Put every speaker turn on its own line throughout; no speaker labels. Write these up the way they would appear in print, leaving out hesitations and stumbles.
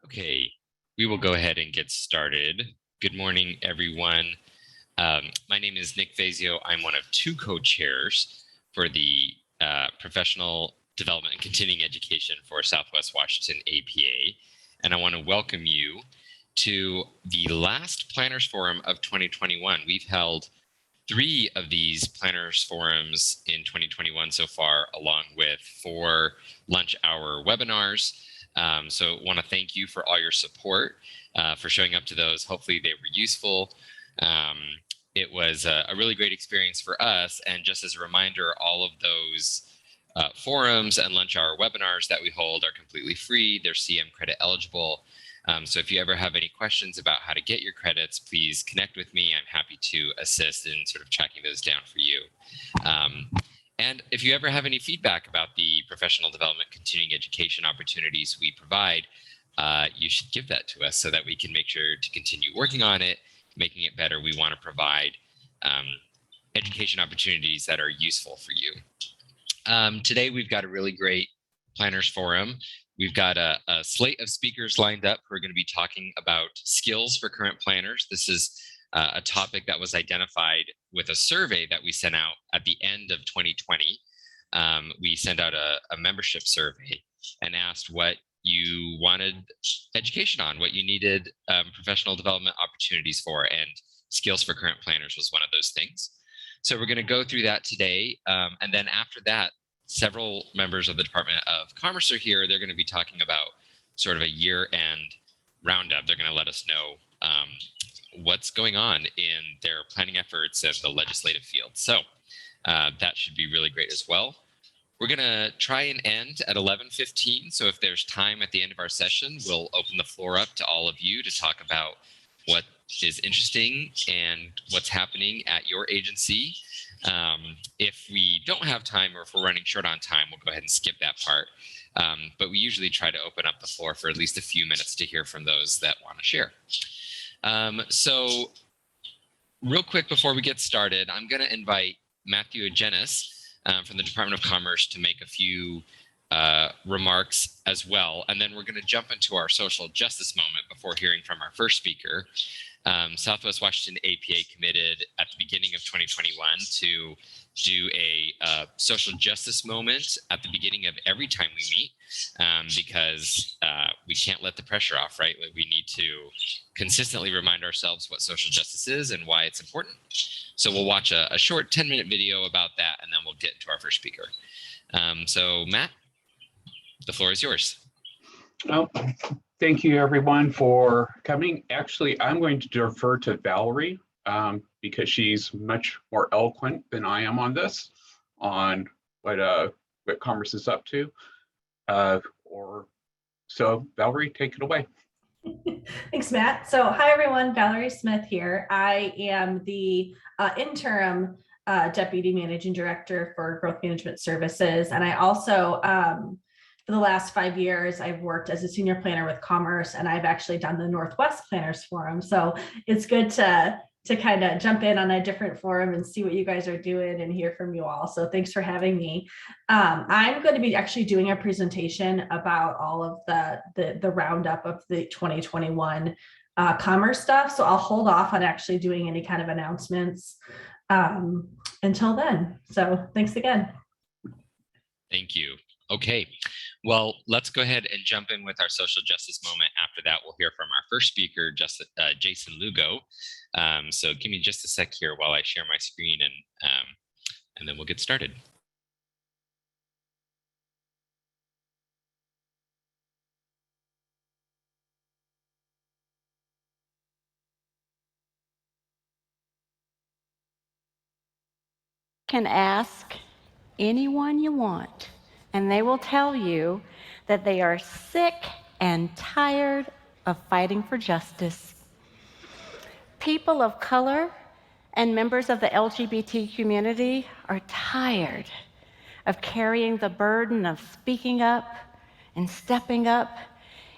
Okay, we will go ahead and get started. Good morning, everyone. My name is Nick Fazio. I'm one of two co-chairs for the Professional Development and Continuing Education for Southwest Washington APA. And I want to welcome you to the last Planners Forum of 2021. We've held 3 of these Planners Forums in 2021 so far, along with 4 lunch hour webinars. So I want to thank you for all your support, for showing up to those. Hopefully they were useful. It was a really great experience for us. And just as a reminder, all of those forums and lunch hour webinars that we hold are completely free. They're CM credit eligible. So if you ever have any questions about how to get your credits, please connect with me. I'm happy to assist in sort of tracking those down for you. And if you ever have any feedback about the professional development continuing education opportunities we provide, you should give that to us so that we can make sure to continue working on it, making it better. We want to provide education opportunities that are useful for you. Today, we've got a really great Planners Forum. We've got a slate of speakers lined up who are going to be talking about skills for current planners. This is a topic that was identified with a survey that we sent out at the end of 2020. We sent out a membership survey and asked what you wanted education on, what you needed professional development opportunities for, and skills for current planners was one of those things. So we're going to go through that today. And then after that, several members of the Department of Commerce are here. They're going to be talking about sort of a year-end roundup. They're going to let us know what's going on in their planning efforts in the legislative field. So that should be really great as well. We're going to try and end at 11:15. So if there's time at the end of our session, we'll open the floor up to all of you to talk about what is interesting and what's happening at your agency. If we don't have time or if we're running short on time, we'll go ahead and skip that part. But we usually try to open up the floor for at least a few minutes to hear from those that want to share. So real quick before we get started, I'm going to invite Matthew Agenis from the Department of Commerce to make a few remarks as well. And then we're going to jump into our social justice moment before hearing from our first speaker. Southwest Washington APA committed at the beginning of 2021 to do a social justice moment at the beginning of every time we meet, because we can't let the pressure off, right? We need to consistently remind ourselves what social justice is and why it's important. So we'll watch a short 10-minute video about that, and then we'll get into our first speaker. So Matt, the floor is yours.
Well, thank you everyone for coming. Actually, I'm going to defer to Valerie because she's much more eloquent than I am on this, on what Commerce is up to. So Valerie, take it away.
Thanks, Matt. So hi, everyone. Valerie Smith here. I am the interim Deputy Managing Director for Growth Management Services. And I also, for the last 5 years, I've worked as a senior planner with Commerce, and I've actually done the Northwest Planners Forum. So it's good to kind of jump in on a different forum and see what you guys are doing and hear from you all. So thanks for having me. I'm going to be actually doing a presentation about all of the roundup of the 2021 Commerce stuff. So I'll hold off on actually doing any kind of announcements until then. So thanks again.
Thank you. Okay, well, let's go ahead and jump in with our social justice moment. After that, we'll hear from our first speaker, Jason Lugo. So give me just a sec here while I share my screen, and then we'll get started.
Can ask anyone you want, and they will tell you that they are sick and tired of fighting for justice. People of color and members of the LGBT community are tired of carrying the burden of speaking up and stepping up,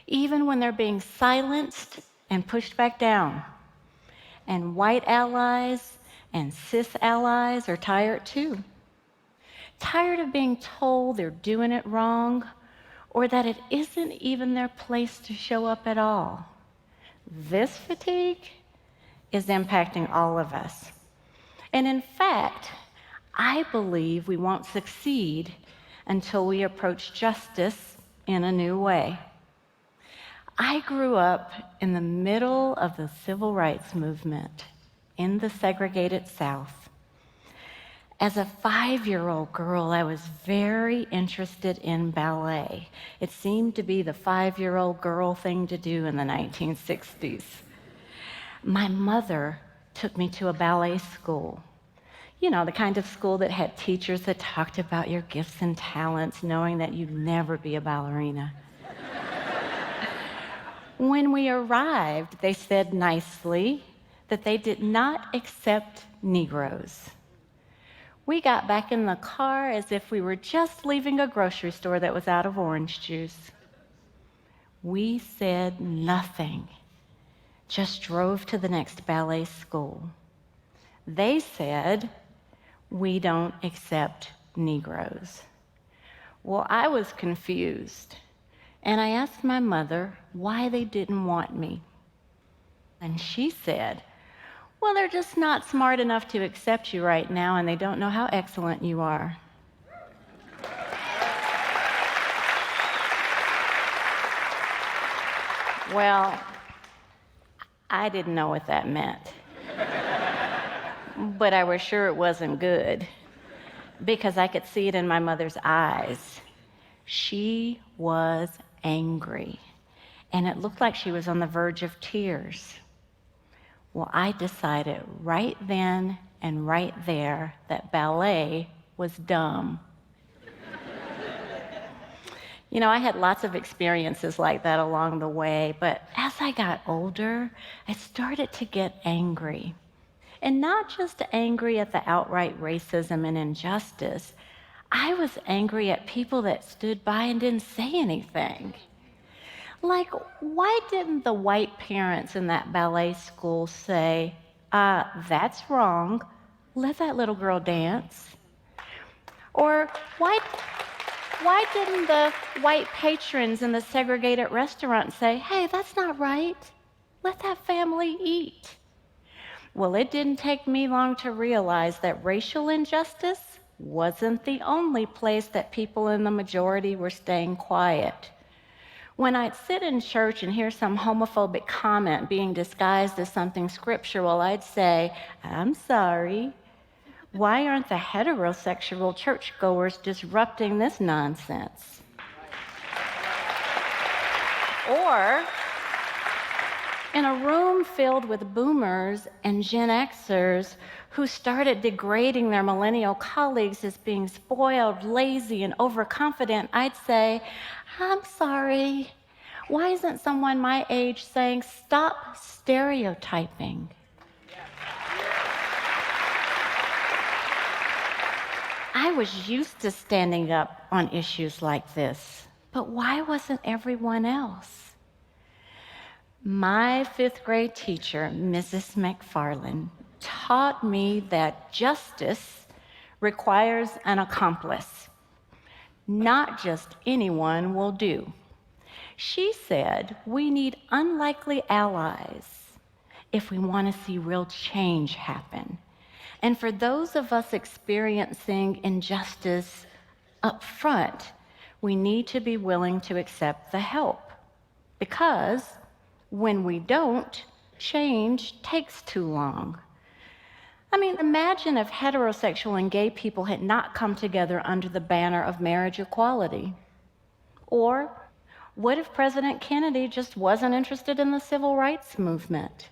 even when they're being silenced and pushed back down. And white allies and cis allies are tired too. Tired of being told they're doing it wrong, or that it isn't even their place to show up at all. This fatigue is impacting all of us. And in fact, I believe we won't succeed until we approach justice in a new way. I grew up in the middle of the civil rights movement in the segregated South. As a 5-year-old girl, I was very interested in ballet. It seemed to be the 5-year-old girl thing to do in the 1960s. My mother took me to a ballet school. You know, the kind of school that had teachers that talked about your gifts and talents, knowing that you'd never be a ballerina. When we arrived, they said nicely that they did not accept Negroes. We got back in the car as if we were just leaving a grocery store that was out of orange juice. We said nothing, just drove to the next ballet school. They said, "We don't accept Negroes." Well, I was confused, and I asked my mother why they didn't want me. And she said, "Well, they're just not smart enough to accept you right now, and they don't know how excellent you are." Well, I didn't know what that meant. But I was sure it wasn't good, because I could see it in my mother's eyes. She was angry, and it looked like she was on the verge of tears. Well, I decided right then and right there that ballet was dumb. You know, I had lots of experiences like that along the way, but as I got older, I started to get angry. And not just angry at the outright racism and injustice, I was angry at people that stood by and didn't say anything. Like, why didn't the white parents in that ballet school say, "That's wrong, let that little girl dance"? Or why didn't the white patrons in the segregated restaurant say, "Hey, that's not right, let that family eat"? Well, it didn't take me long to realize that racial injustice wasn't the only place that people in the majority were staying quiet. When I'd sit in church and hear some homophobic comment being disguised as something scriptural, I'd say, "I'm sorry. Why aren't the heterosexual churchgoers disrupting this nonsense?" Or, in a room filled with boomers and Gen Xers who started degrading their millennial colleagues as being spoiled, lazy, and overconfident, I'd say, "I'm sorry. Why isn't someone my age saying, 'Stop stereotyping'?" I was used to standing up on issues like this, but why wasn't everyone else? My 5th grade teacher, Mrs. McFarland, taught me that justice requires an accomplice. Not just anyone will do. She said we need unlikely allies if we want to see real change happen. And for those of us experiencing injustice up front, we need to be willing to accept the help, because when we don't, change takes too long. I mean, imagine if heterosexual and gay people had not come together under the banner of marriage equality. Or what if President Kennedy just wasn't interested in the civil rights movement?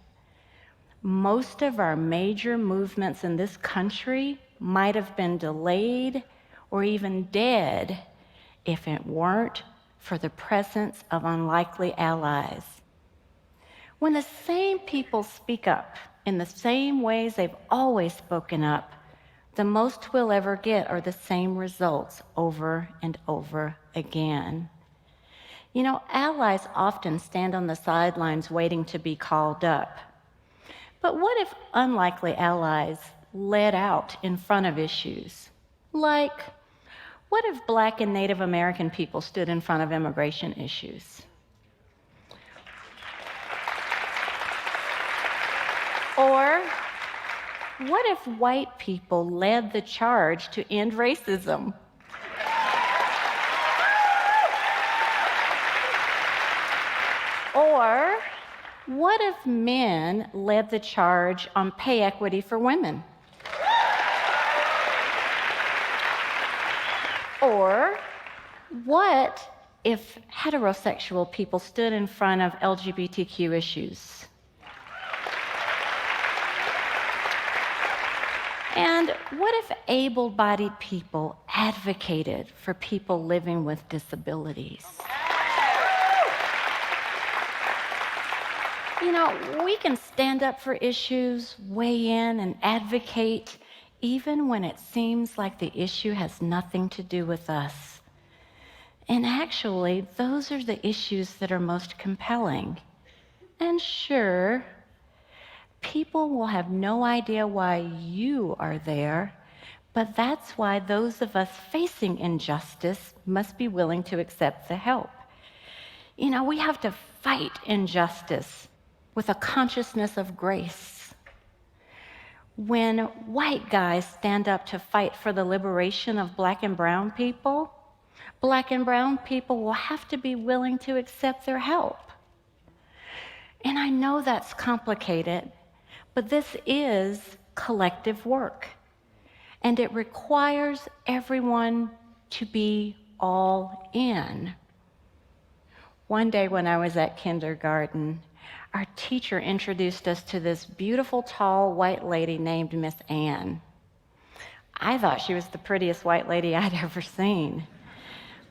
Most of our major movements in this country might have been delayed or even dead if it weren't for the presence of unlikely allies. When the same people speak up in the same ways they've always spoken up, the most we'll ever get are the same results over and over again. You know, allies often stand on the sidelines waiting to be called up. But what if unlikely allies led out in front of issues? Like, What if Black and Native American people stood in front of immigration issues? Or what if white people led the charge to end racism? Or what if men led the charge on pay equity for women? Or what if heterosexual people stood in front of LGBTQ issues? And what if able-bodied people advocated for people living with disabilities? You know, we can stand up for issues, weigh in, and advocate, even when it seems like the issue has nothing to do with us. And actually, those are the issues that are most compelling. And sure, people will have no idea why you are there, but that's why those of us facing injustice must be willing to accept the help. You know, we have to fight injustice with a consciousness of grace. When white guys stand up to fight for the liberation of Black and brown people will have to be willing to accept their help. And I know that's complicated, but this is collective work, and it requires everyone to be all in. One day when I was at kindergarten, our teacher introduced us to this beautiful, tall, white lady named Miss Ann. I thought she was the prettiest white lady I'd ever seen.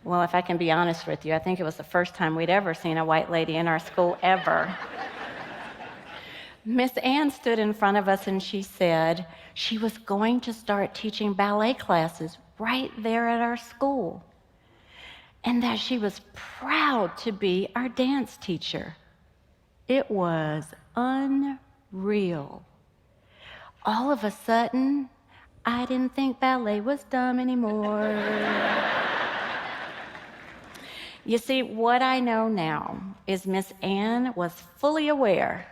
Well, if I can be honest with you, I think it was the first time we'd ever seen a white lady in our school, ever. Miss Ann stood in front of us and she said she was going to start teaching ballet classes right there at our school, and that she was proud to be our dance teacher. It was unreal. All of a sudden, I didn't think ballet was dumb anymore. You see, what I know now is Miss Ann was fully aware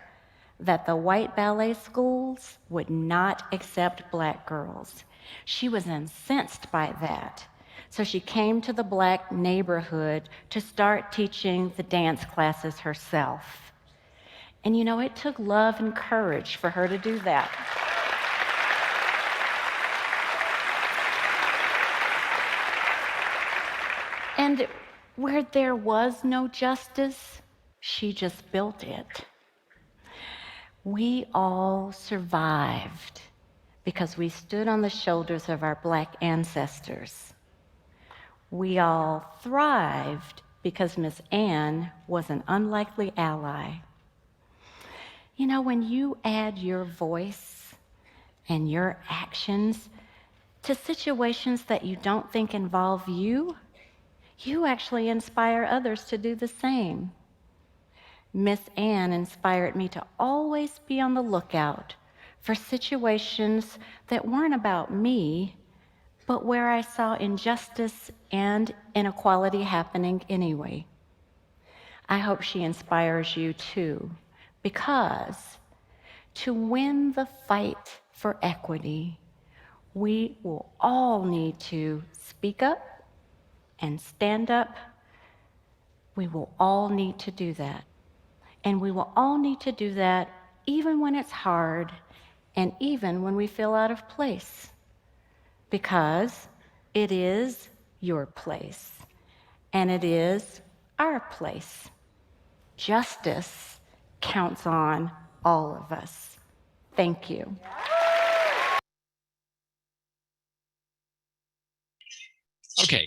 that the white ballet schools would not accept Black girls. She was incensed by that. So she came to the Black neighborhood to start teaching the dance classes herself. And you know, it took love and courage for her to do that. And where there was no justice, she just built it. We all survived because we stood on the shoulders of our Black ancestors. We all thrived because Miss Ann was an unlikely ally. You know, when you add your voice and your actions to situations that you don't think involve you, you actually inspire others to do the same. Miss Ann inspired me to always be on the lookout for situations that weren't about me, but where I saw injustice and inequality happening anyway. I hope she inspires you too, because to win the fight for equity, we will all need to speak up and stand up. We will all need to do that. And we will all need to do that even when it's hard and even when we feel out of place, because it is your place and it is our place. Justice counts on all of us. Thank you.
Okay.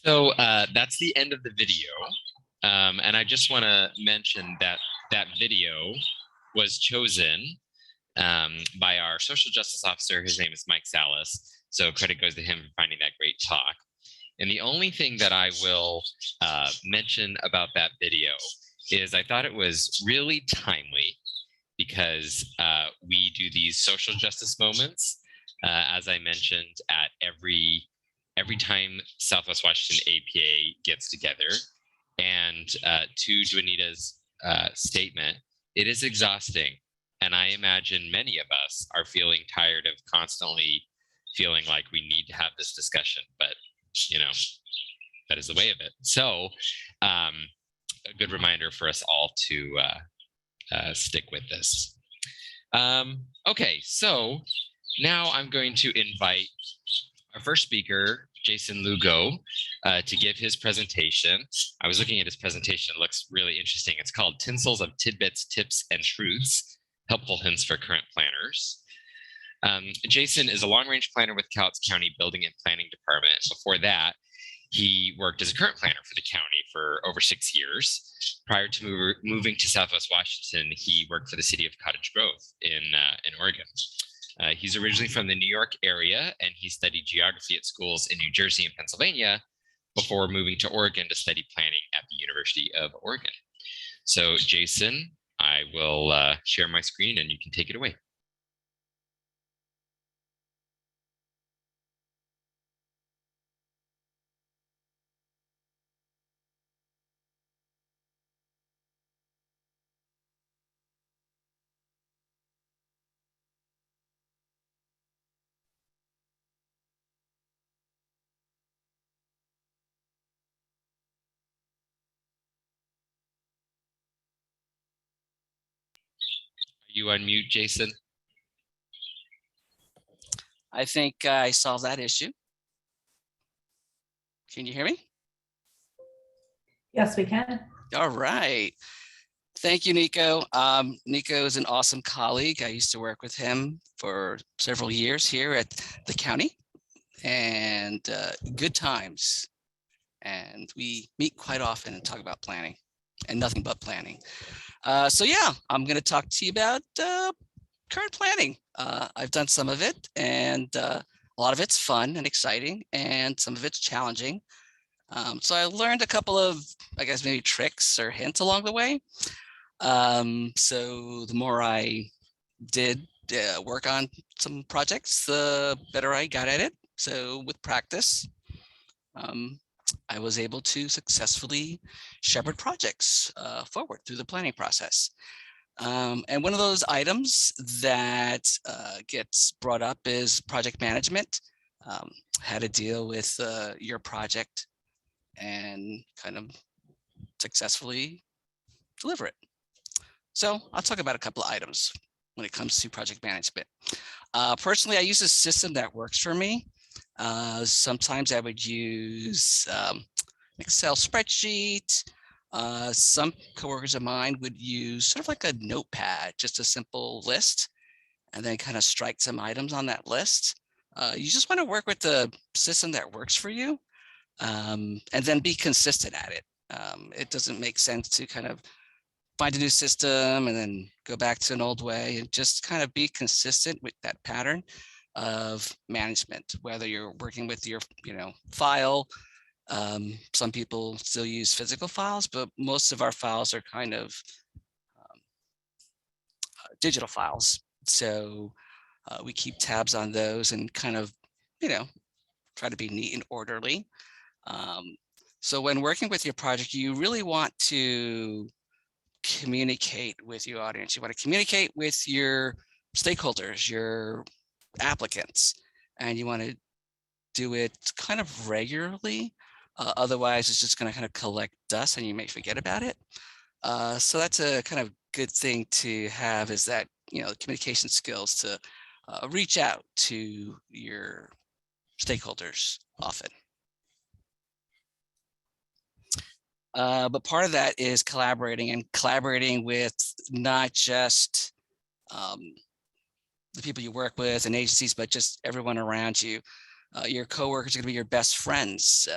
So that's the end of the video. And I just want to mention that that video was chosen by our social justice officer. His name is Mike Salas. So credit goes to him for finding that great talk. And the only thing that I will mention about that video is I thought it was really timely because we do these social justice moments, as I mentioned, at every every time Southwest Washington APA gets together. And to Juanita's statement, it is exhausting. And I imagine many of us are feeling tired of constantly feeling like we need to have this discussion, but that is the way of it. So a good reminder for us all to stick with this. Okay, so now I'm going to invite our first speaker, Jason Lugo, to give his presentation. I was looking at his presentation. It looks really interesting. It's called Tinsels of Tidbits, Tips, and Truths, Helpful Hints for Current Planners. Jason is a long-range planner with Cowlitz County Building and Planning Department. Before that, he worked as a current planner for the county for over 6 years. Prior to moving to Southwest Washington, he worked for the city of Cottage Grove in Oregon. He's originally from the New York area, and he studied geography at schools in New Jersey and Pennsylvania before moving to Oregon to study planning at the University of Oregon. So Jason, I will share my screen and you can take it away. You unmute, Jason?
I think I solved that issue. Can you hear me?
Yes, we can.
All right. Thank you, Nico. Nico is an awesome colleague. I used to work with him for several years here at the county, and good times. And we meet quite often and talk about planning and nothing but planning. So yeah, I'm going to talk to you about current planning. I've done some of it, and a lot of it's fun and exciting, and some of it's challenging. So I learned a couple of, I guess, maybe tricks or hints along the way. So the more I did work on some projects, the better I got at it. So with practice, I was able to successfully shepherd projects forward through the planning process. And one of those items that gets brought up is project management, how to deal with your project and kind of successfully deliver it. So I'll talk about a couple of items when it comes to project management. Personally, I use a system that works for me. Sometimes I would use an Excel spreadsheet. Some coworkers of mine would use sort of like a notepad, just a simple list, and then kind of strike some items on that list. You just want to work with the system that works for you, and then be consistent at it. It doesn't make sense to kind of find a new system and then go back to an old way, and just kind of be consistent with that pattern of management, whether you're working with your file. Some people still use physical files, but most of our files are kind of digital files. So we keep tabs on those and kind of, try to be neat and orderly. So when working with your project, you really want to communicate with your audience. You want to communicate with your stakeholders, your applicants, and you want to do it kind of regularly. Otherwise, it's just going to kind of collect dust and you may forget about it. So that's a kind of good thing to have, is that, communication skills to reach out to your stakeholders often. But part of that is collaborating with not just the people you work with and agencies, but just everyone around you. Your coworkers are going to be your best friends.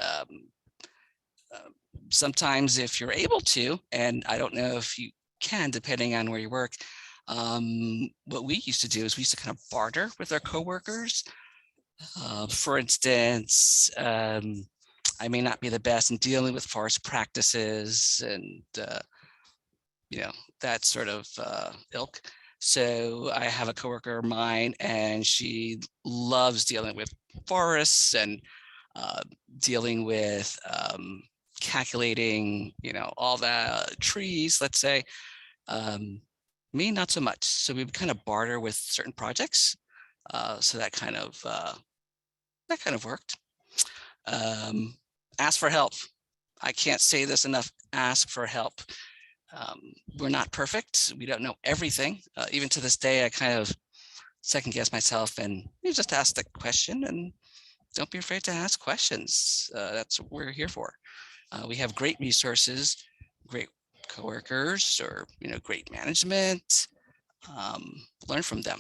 Sometimes if you're able to, and I don't know if you can, depending on where you work, what we used to do is we used to kind of barter with our coworkers. For instance, I may not be the best in dealing with forest practices and, that sort of ilk. So I have a coworker of mine, and she loves dealing with forests, and dealing with calculating, all the trees, let's say. Me, not so much. So we would kind of barter with certain projects. So that kind of worked. Ask for help. I can't say this enough. Ask for help. We're not perfect. We don't know everything. Even to this day, I kind of second guess myself, and you just ask the question, and don't be afraid to ask questions. That's what we're here for. We have great resources, great coworkers, or great management. Learn from them.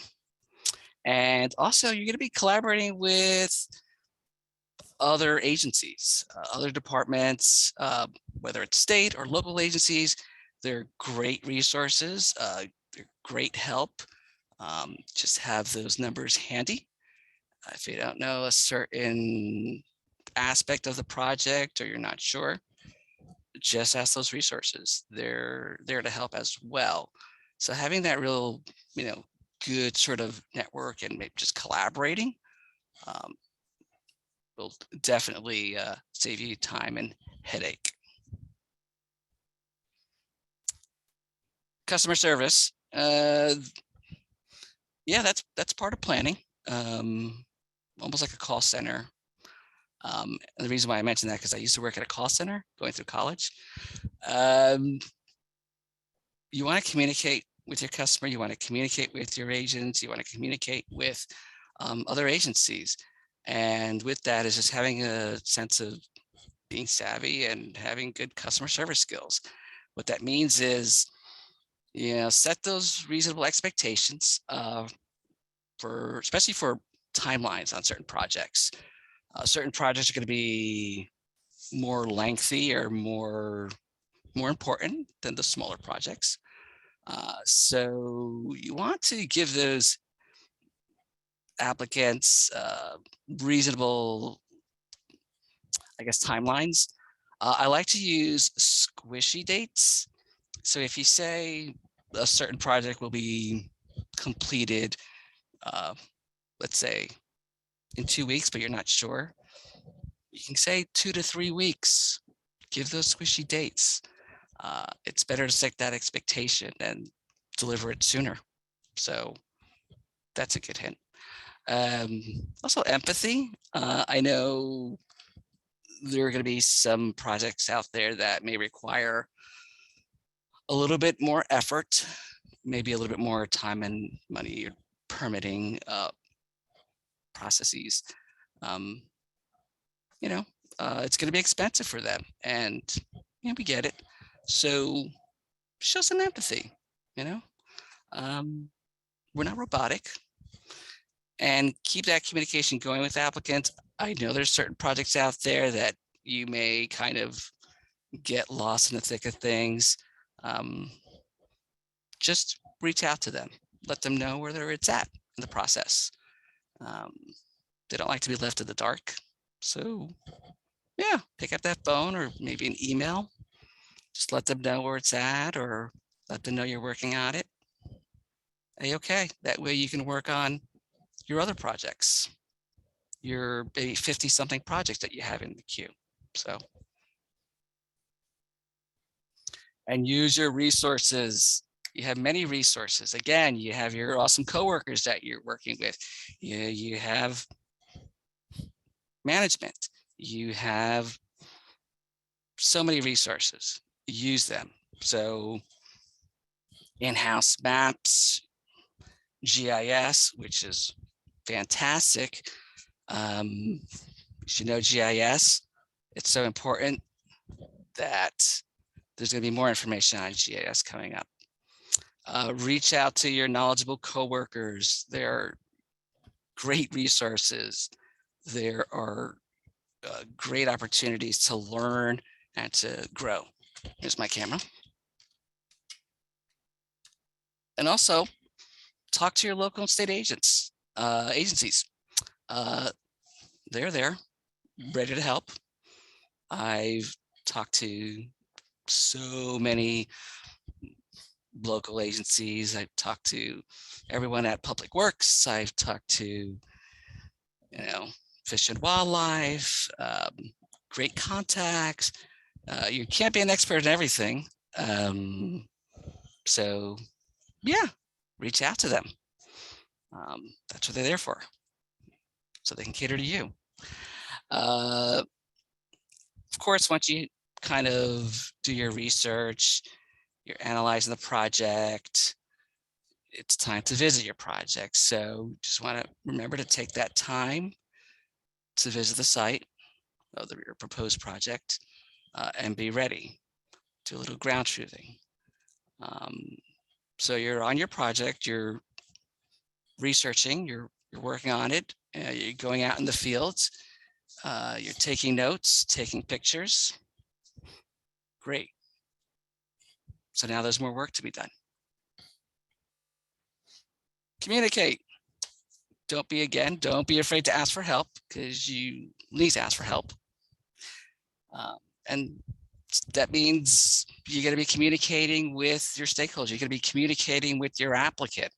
And also, you're going to be collaborating with other agencies, other departments, whether it's state or local agencies. They're great resources. They're great help. Just have those numbers handy. If you don't know a certain aspect of the project or you're not sure, just ask those resources. They're there to help as well. So having that real, good sort of network and maybe just collaborating will definitely save you time and headache. Customer service. Yeah, that's part of planning. Almost like a call center. And the reason why I mentioned that, because I used to work at a call center going through college. You want to communicate with your customer. You want to communicate with your agents. You want to communicate with other agencies. And with that is just having a sense of being savvy and having good customer service skills. What that means is, set those reasonable expectations especially for timelines on certain projects. Certain projects are going to be more lengthy or more important than the smaller projects. So you want to give those applicants reasonable, timelines. I like to use squishy dates. So if you say a certain project will be completed, let's say in 2 weeks, but you're not sure, you can say 2 to 3 weeks. Give those squishy dates. It's better to set that expectation and deliver it sooner. So that's a good hint. Also empathy. I know there are going to be some projects out there that may require a little bit more effort, maybe a little bit more time and money or permitting processes. It's going to be expensive for them, and we get it. So show some empathy. We're not robotic, and keep that communication going with applicants. I know there's certain projects out there that you may kind of get lost in the thick of things. Just reach out to them, let them know where it's at in the process. They don't like to be left in the dark. So yeah, pick up that phone or maybe an email. Just let them know where it's at, or let them know you're working on it. Okay, that way you can work on your other projects, your maybe 50 something projects that you have in the queue. So, and use your resources. You have many resources. Again, you have your awesome coworkers that you're working with. You have management. You have so many resources. Use them. So in-house maps, GIS, which is fantastic. You should know GIS. It's so important that there's going to be more information on GIS coming up. Reach out to your knowledgeable coworkers. There are great resources. There are great opportunities to learn and to grow. Here's my camera. And also talk to your local and state agencies. They're there, ready to help. I've talked to so many local agencies. I've talked to everyone at Public Works. I've talked to, fish and wildlife, great contacts. You can't be an expert in everything. So yeah, reach out to them. That's what they're there for. So they can cater to you. Of course, once you kind of do your research, you're analyzing the project, it's time to visit your project. So just want to remember to take that time to visit the site of your proposed project and be ready. Do a little ground truthing. So you're on your project, you're researching, you're working on it, you're going out in the fields, you're taking notes, taking pictures. Great. So now there's more work to be done. Communicate. Don't be afraid to ask for help, because you need to ask for help. And that means you're going to be communicating with your stakeholders. You're going to be communicating with your applicant.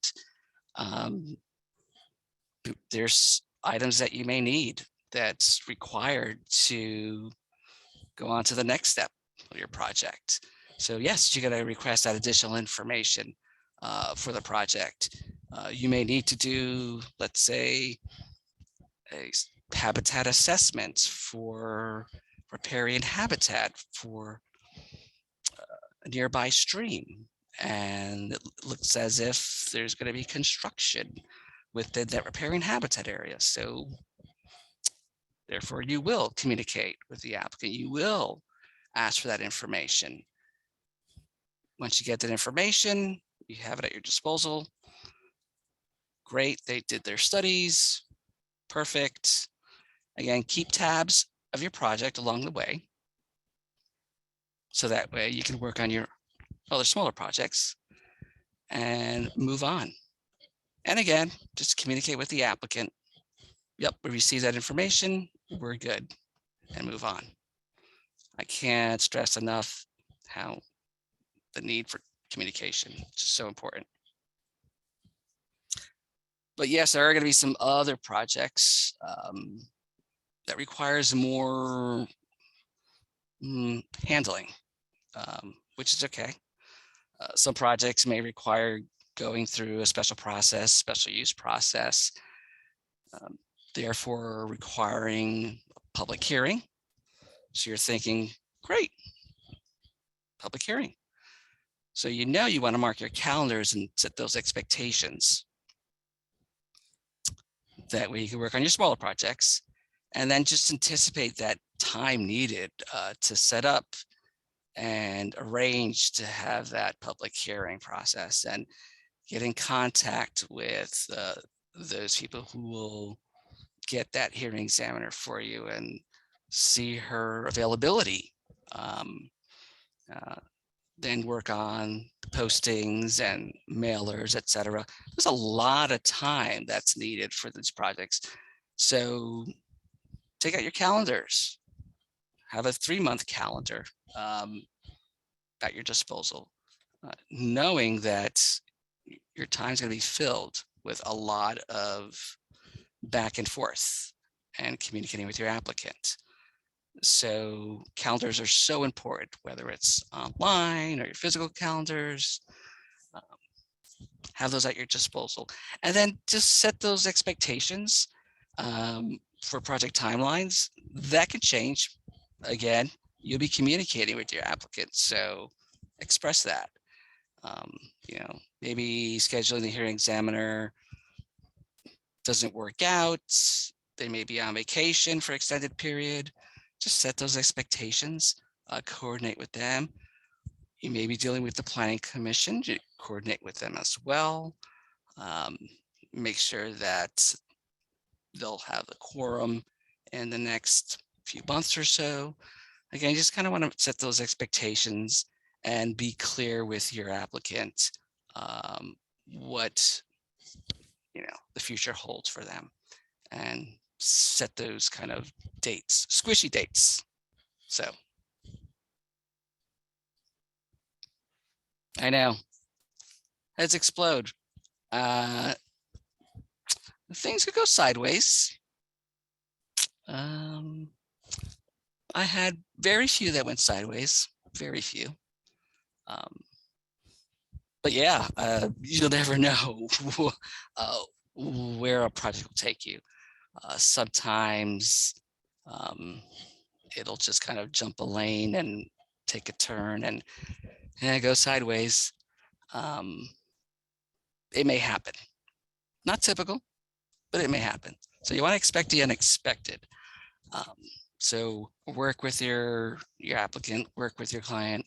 There's items that you may need that's required to go on to the next step of your project. So yes, you're going to request that additional information for the project. You may need to do, let's say, a habitat assessment for riparian habitat for a nearby stream. And it looks as if there's going to be construction within that riparian habitat area. So therefore, you will communicate with the applicant. You will ask for that information. Once you get that information, you have it at your disposal. Great, they did their studies. Perfect. Again, keep tabs of your project along the way. So that way you can work on your other smaller projects and move on. And again, just communicate with the applicant. Yep, we received that information, we're good, and move on. I can't stress enough how the need for communication is just so important. But yes, there are going to be some other projects that requires more handling, which is okay. Some projects may require going through a special process, special use process, therefore requiring a public hearing. So you're thinking, great, public hearing. So you know you want to mark your calendars and set those expectations. That way you can work on your smaller projects and then just anticipate that time needed to set up and arrange to have that public hearing process, and get in contact with those people who will get that hearing examiner for you and see her availability. Then work on postings and mailers, etc. There's a lot of time that's needed for these projects. So take out your calendars, have a 3-month calendar at your disposal, knowing that your time is going to be filled with a lot of back and forth and communicating with your applicant. So calendars are so important, whether it's online or your physical calendars. Have those at your disposal, and then just set those expectations for project timelines. That could change. Again, you'll be communicating with your applicant, so express that. Maybe scheduling the hearing examiner doesn't work out. They may be on vacation for extended period. Just set those expectations, coordinate with them. You may be dealing with the planning commission, you coordinate with them as well. Make sure that they'll have the quorum in the next few months or so. Again, you just kind of want to set those expectations and be clear with your applicant what the future holds for them, and set those kind of dates, squishy dates. So I know, heads explode. Things could go sideways. I had very few that went sideways, very few. But yeah, you'll never know where a project will take you. Sometimes it'll just kind of jump a lane and take a turn and go sideways. It may happen. Not typical, but it may happen. So you want to expect the unexpected. So work with your applicant, work with your client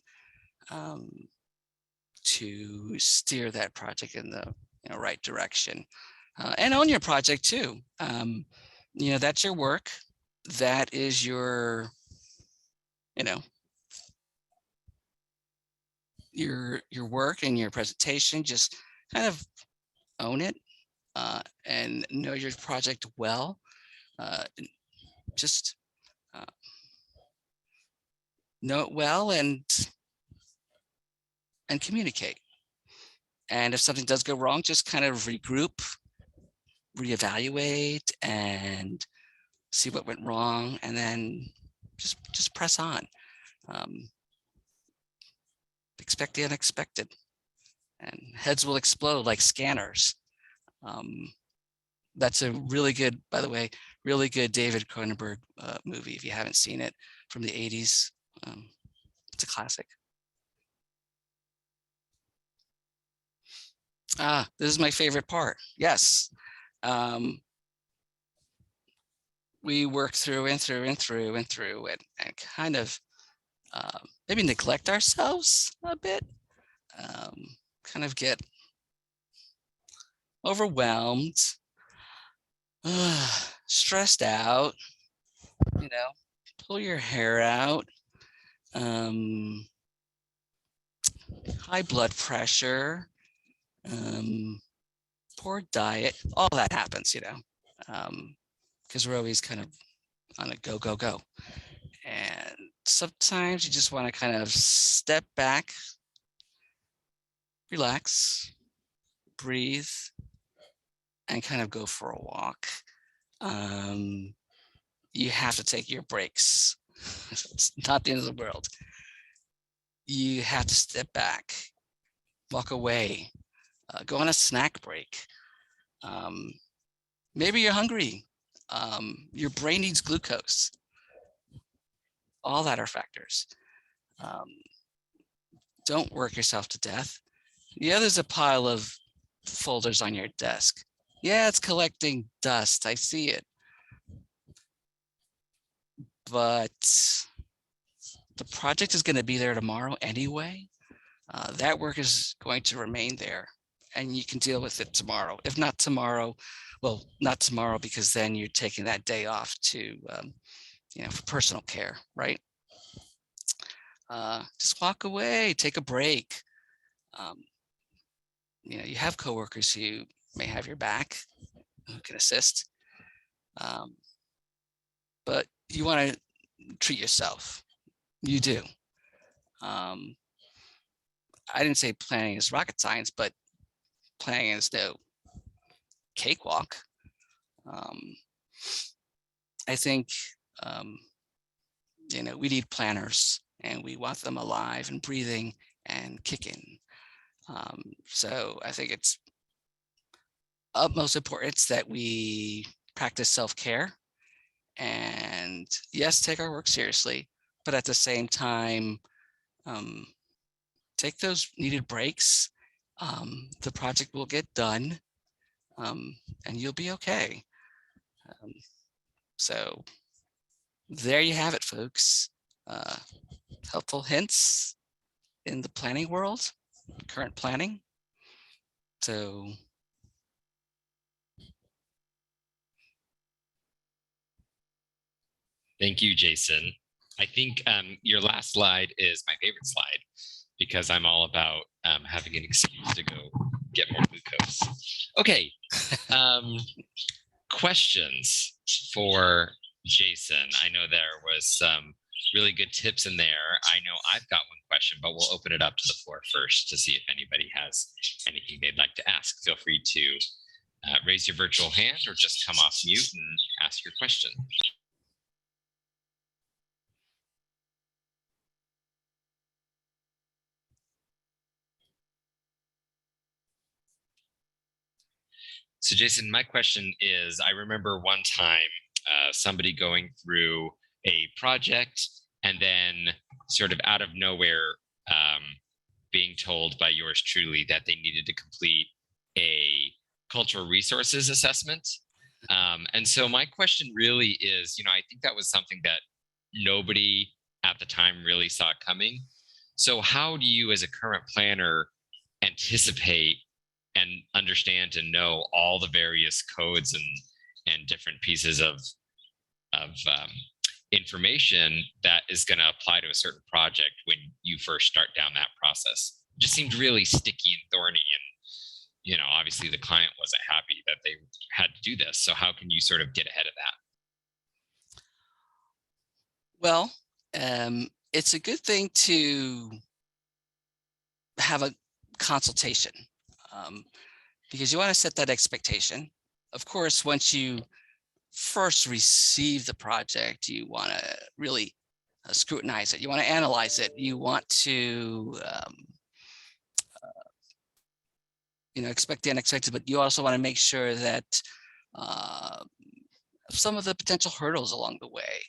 to steer that project in the right direction, and own your project too. That's your work. That is your, your work and your presentation. Just kind of own it and know your project well. Just know it well and communicate. And if something does go wrong, just kind of regroup, reevaluate, and see what went wrong, and then just press on. Expect the unexpected, and heads will explode like scanners. That's a really good, by the way, really good David Cronenberg movie. If you haven't seen it, from the 80s, it's a classic. This is my favorite part. Yes. We work through and kind of maybe neglect ourselves a bit, kind of get overwhelmed, stressed out, pull your hair out, high blood pressure, poor diet, all that happens, because we're always kind of on a go. And sometimes you just want to kind of step back, relax, breathe, and kind of go for a walk. You have to take your breaks. It's not the end of the world. You have to step back, walk away, go on a snack break. Maybe you're hungry. Your brain needs glucose. All that are factors. Don't work yourself to death. Yeah, there's a pile of folders on your desk. Yeah, it's collecting dust. I see it. But the project is going to be there tomorrow anyway. That work is going to remain there, and you can deal with it tomorrow. If not tomorrow, well, not tomorrow, because then you're taking that day off to, for personal care, right? Just walk away, take a break. You have coworkers who may have your back, who can assist. But you want to treat yourself. You do. I didn't say planning is rocket science, but planning is no cakewalk. I think, we need planners, and we want them alive and breathing and kicking. So I think it's utmost importance that we practice self-care, and yes, take our work seriously, but at the same time, take those needed breaks. The project will get done, and you'll be okay. So there you have it, folks. Helpful hints in the planning world, current planning. So
thank you, Jason. I think your last slide is my favorite slide, because I'm all about having an excuse to go get more glucose. Okay. Questions for Jason. I know there was some really good tips in there. I know I've got one question, but we'll open it up to the floor first to see if anybody has anything they'd like to ask. Feel free to raise your virtual hand or just come off mute and ask your question. So Jason, my question is, I remember one time somebody going through a project and then sort of out of nowhere being told by yours truly that they needed to complete a cultural resources assessment. And so my question really is, I think that was something that nobody at the time really saw coming. So how do you as a current planner anticipate and understand and know all the various codes and different pieces of information that is going to apply to a certain project when you first start down that process? It just seemed really sticky and thorny, and obviously the client wasn't happy that they had to do this. So how can you sort of get ahead of that?
Well, it's a good thing to have a consultation, because you want to set that expectation. Of course, once you first receive the project, you want to really scrutinize it. You want to analyze it. You want to expect the unexpected, but you also want to make sure that some of the potential hurdles along the way,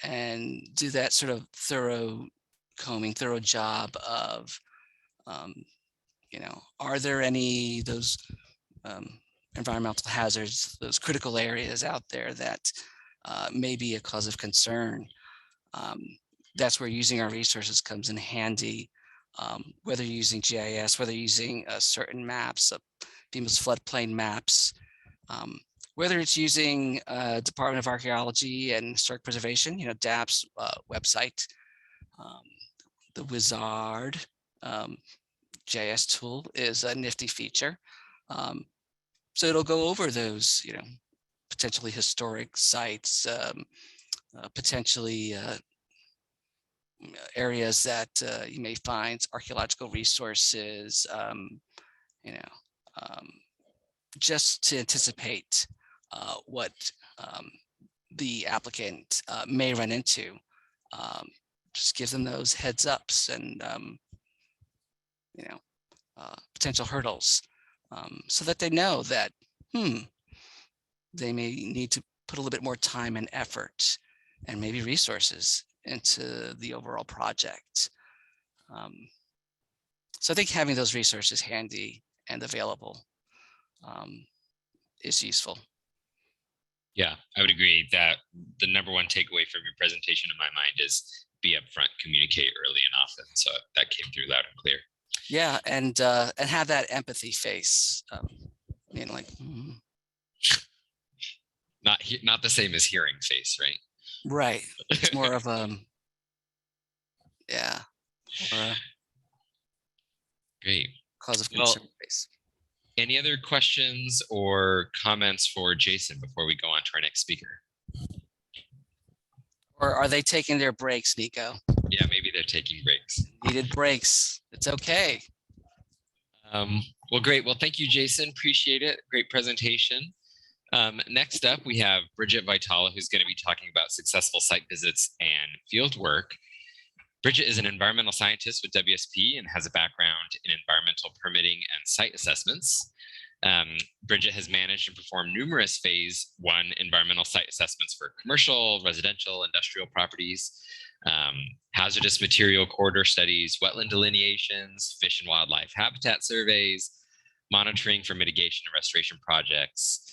and do that sort of thorough job of, are there any those environmental hazards, those critical areas out there that may be a cause of concern. That's where using our resources comes in handy. Whether you're using GIS, whether you're using certain maps, FEMA's floodplain maps, whether it's using Department of Archaeology and Historic Preservation, DAP's website, the Wizard GIS tool is a nifty feature. So it'll go over those, potentially historic sites, potentially areas that you may find archaeological resources, just to anticipate what the applicant may run into. Just give them those heads ups and potential hurdles, so that they know that they may need to put a little bit more time and effort and maybe resources into the overall project. So I think having those resources handy and available is useful.
Yeah, I would agree that the number one takeaway from your presentation in my mind is be upfront, communicate early and often. So that came through loud and clear.
Yeah, and have that empathy face.
Not the same as hearing face, right?
Right. It's more of yeah.
Great.
Cause of concern face.
Any other questions or comments for Jason before we go on to our next speaker?
Or are they taking their breaks, Nico?
Yeah, maybe they're taking breaks.
Needed breaks. It's okay.
Well, great. Well, thank you, Jason. Appreciate it. Great presentation. Next up, we have Bridget Vitala, who's going to be talking about successful site visits and field work. Bridget is an environmental scientist with WSP and has a background in environmental permitting and site assessments. Bridget has managed and performed numerous phase 1 environmental site assessments for commercial, residential, industrial properties, hazardous material corridor studies, wetland delineations, fish and wildlife habitat surveys, monitoring for mitigation and restoration projects,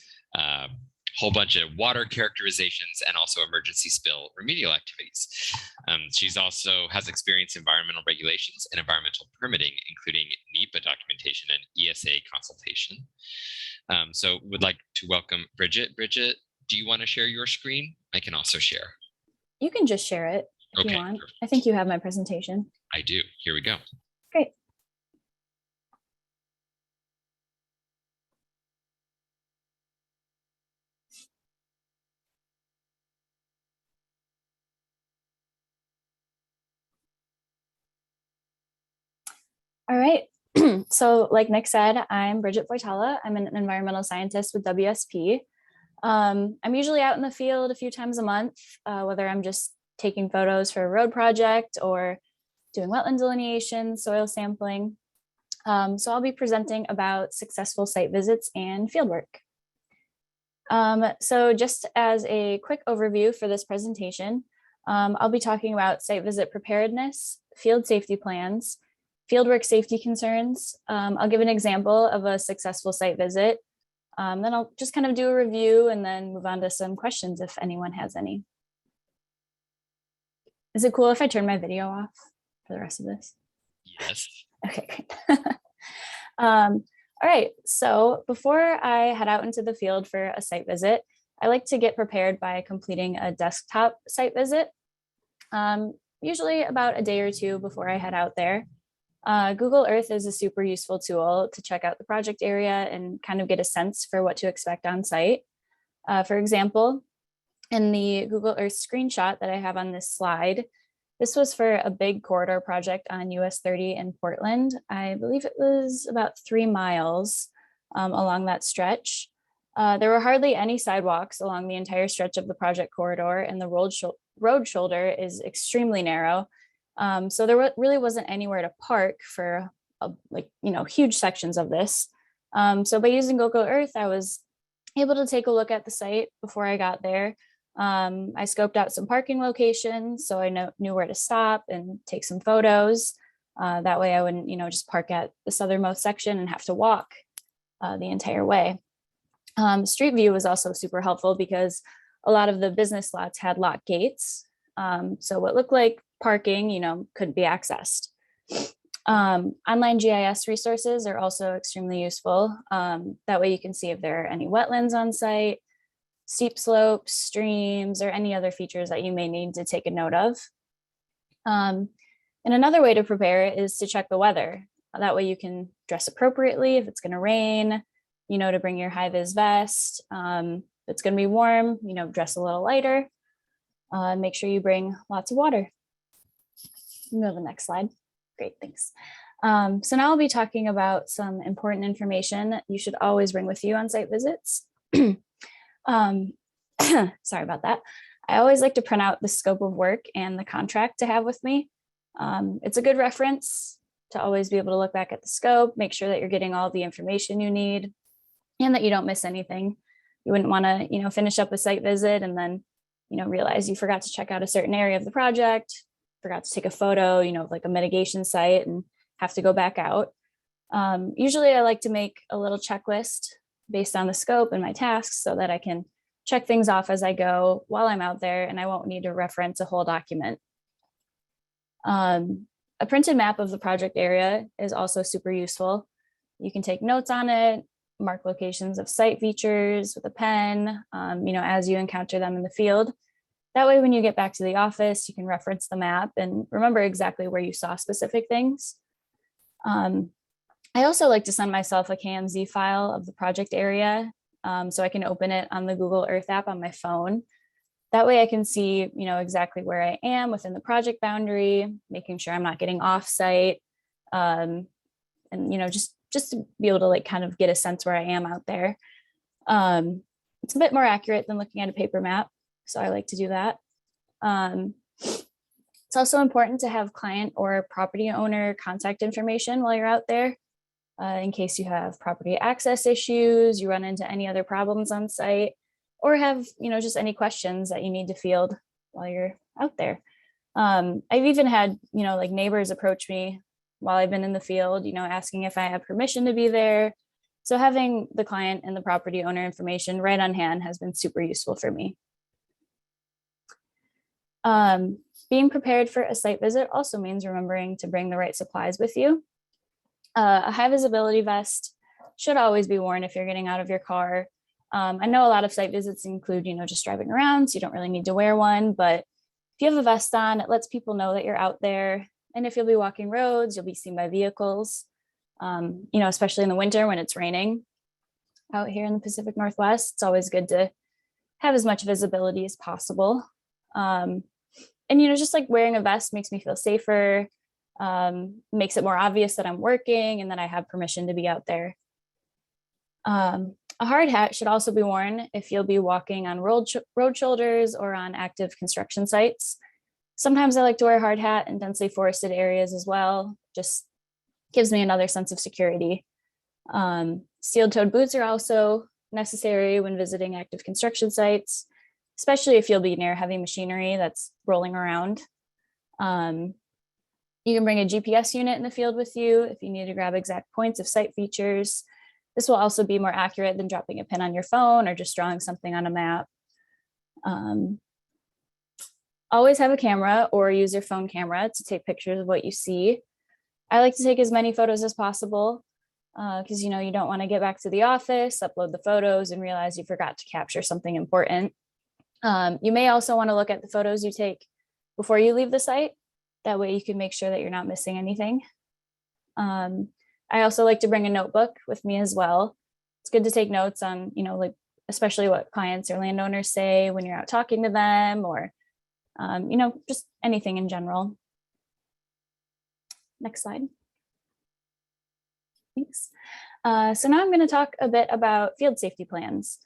whole bunch of water characterizations, and also emergency spill remedial activities. She's also has experience in environmental regulations and environmental permitting, including NEPA documentation and ESA consultation. So would like to welcome Bridget. Bridget, do you want to share your screen? I can also share.
You can just share it if you want. Perfect. I think you have my presentation.
I do. Here we go.
Great. All right. So like Nick said, I'm Bridget Vitala. I'm an environmental scientist with WSP. I'm usually out in the field a few times a month, whether I'm just taking photos for a road project or doing wetland delineation, soil sampling. So I'll be presenting about successful site visits and fieldwork. So just as a quick overview for this presentation, I'll be talking about site visit preparedness, field safety plans, fieldwork safety concerns. I'll give an example of a successful site visit. Then I'll just kind of do a review and then move on to some questions if anyone has any. Is it cool if I turn my video off for the rest of this?
Yes.
Okay, great. All right, so before I head out into the field for a site visit, I like to get prepared by completing a desktop site visit, usually about a day or two before I head out there. Google Earth is a super useful tool to check out the project area and kind of get a sense for what to expect on site. For example, in the Google Earth screenshot that I have on this slide, this was for a big corridor project on US 30 in Portland. I believe it was about 3 miles along that stretch. There were hardly any sidewalks along the entire stretch of the project corridor, and the road shoulder is extremely narrow. So there really wasn't anywhere to park for huge sections of this. So by using Google Earth, I was able to take a look at the site before I got there. I scoped out some parking locations, so I knew where to stop and take some photos. That way I wouldn't, just park at the southernmost section and have to walk the entire way. Street view was also super helpful because a lot of the business lots had locked gates. So what looked like parking, couldn't be accessed. Online GIS resources are also extremely useful. That way you can see if there are any wetlands on site, steep slopes, streams, or any other features that you may need to take a note of. And another way to prepare is to check the weather. That way you can dress appropriately if it's going to rain, to bring your high-vis vest. If it's going to be warm, dress a little lighter. Make sure you bring lots of water. Go to the next slide. Great, thanks. So now I'll be talking about some important information that you should always bring with you on site visits. Sorry about that. I always like to print out the scope of work and the contract to have with me. It's a good reference to always be able to look back at the scope, make sure that you're getting all the information you need and that you don't miss anything. You wouldn't want to, finish up a site visit and then, realize you forgot to check out a certain area of the project, forgot to take a photo, like a mitigation site and have to go back out. Usually I like to make a little checklist based on the scope and my tasks so that I can check things off as I go while I'm out there and I won't need to reference a whole document. A printed map of the project area is also super useful. You can take notes on it, mark locations of site features with a pen, as you encounter them in the field. That way, when you get back to the office, you can reference the map and remember exactly where you saw specific things. I also like to send myself a KMZ file of the project area so I can open it on the Google Earth app on my phone. That way I can see, exactly where I am within the project boundary, making sure I'm not getting off site, and, just to be able to kind of get a sense where I am out there. It's a bit more accurate than looking at a paper map, so I like to do that. It's also important to have client or property owner contact information while you're out there. In case you have property access issues, you run into any other problems on site, or have, just any questions that you need to field while you're out there. I've even had, neighbors approach me while I've been in the field, asking if I have permission to be there. So having the client and the property owner information right on hand has been super useful for me. Being prepared for a site visit also means remembering to bring the right supplies with you. A high visibility vest should always be worn if you're getting out of your car. I know a lot of site visits include, just driving around, so you don't really need to wear one, but if you have a vest on, it lets people know that you're out there. And if you'll be walking roads, you'll be seen by vehicles, especially in the winter when it's raining out here in the Pacific Northwest. It's always good to have as much visibility as possible. And, just like wearing a vest makes me feel safer, makes it more obvious that I'm working and that I have permission to be out there. A hard hat should also be worn if you'll be walking on road shoulders or on active construction sites. Sometimes I like to wear a hard hat in densely forested areas as well, just gives me another sense of security. Steel-toed boots are also necessary when visiting active construction sites, especially if you'll be near heavy machinery that's rolling around. You can bring a GPS unit in the field with you if you need to grab exact points of site features. This will also be more accurate than dropping a pin on your phone or just drawing something on a map. Always have a camera or use your phone camera to take pictures of what you see. I like to take as many photos as possible because you don't want to get back to the office, upload the photos, and realize you forgot to capture something important. You may also want to look at the photos you take before you leave the site. That way you can make sure that you're not missing anything. I also like to bring a notebook with me as well. It's good to take notes on, like especially what clients or landowners say when you're out talking to them, or, just anything in general. Next slide. Thanks. So now I'm going to talk a bit about field safety plans.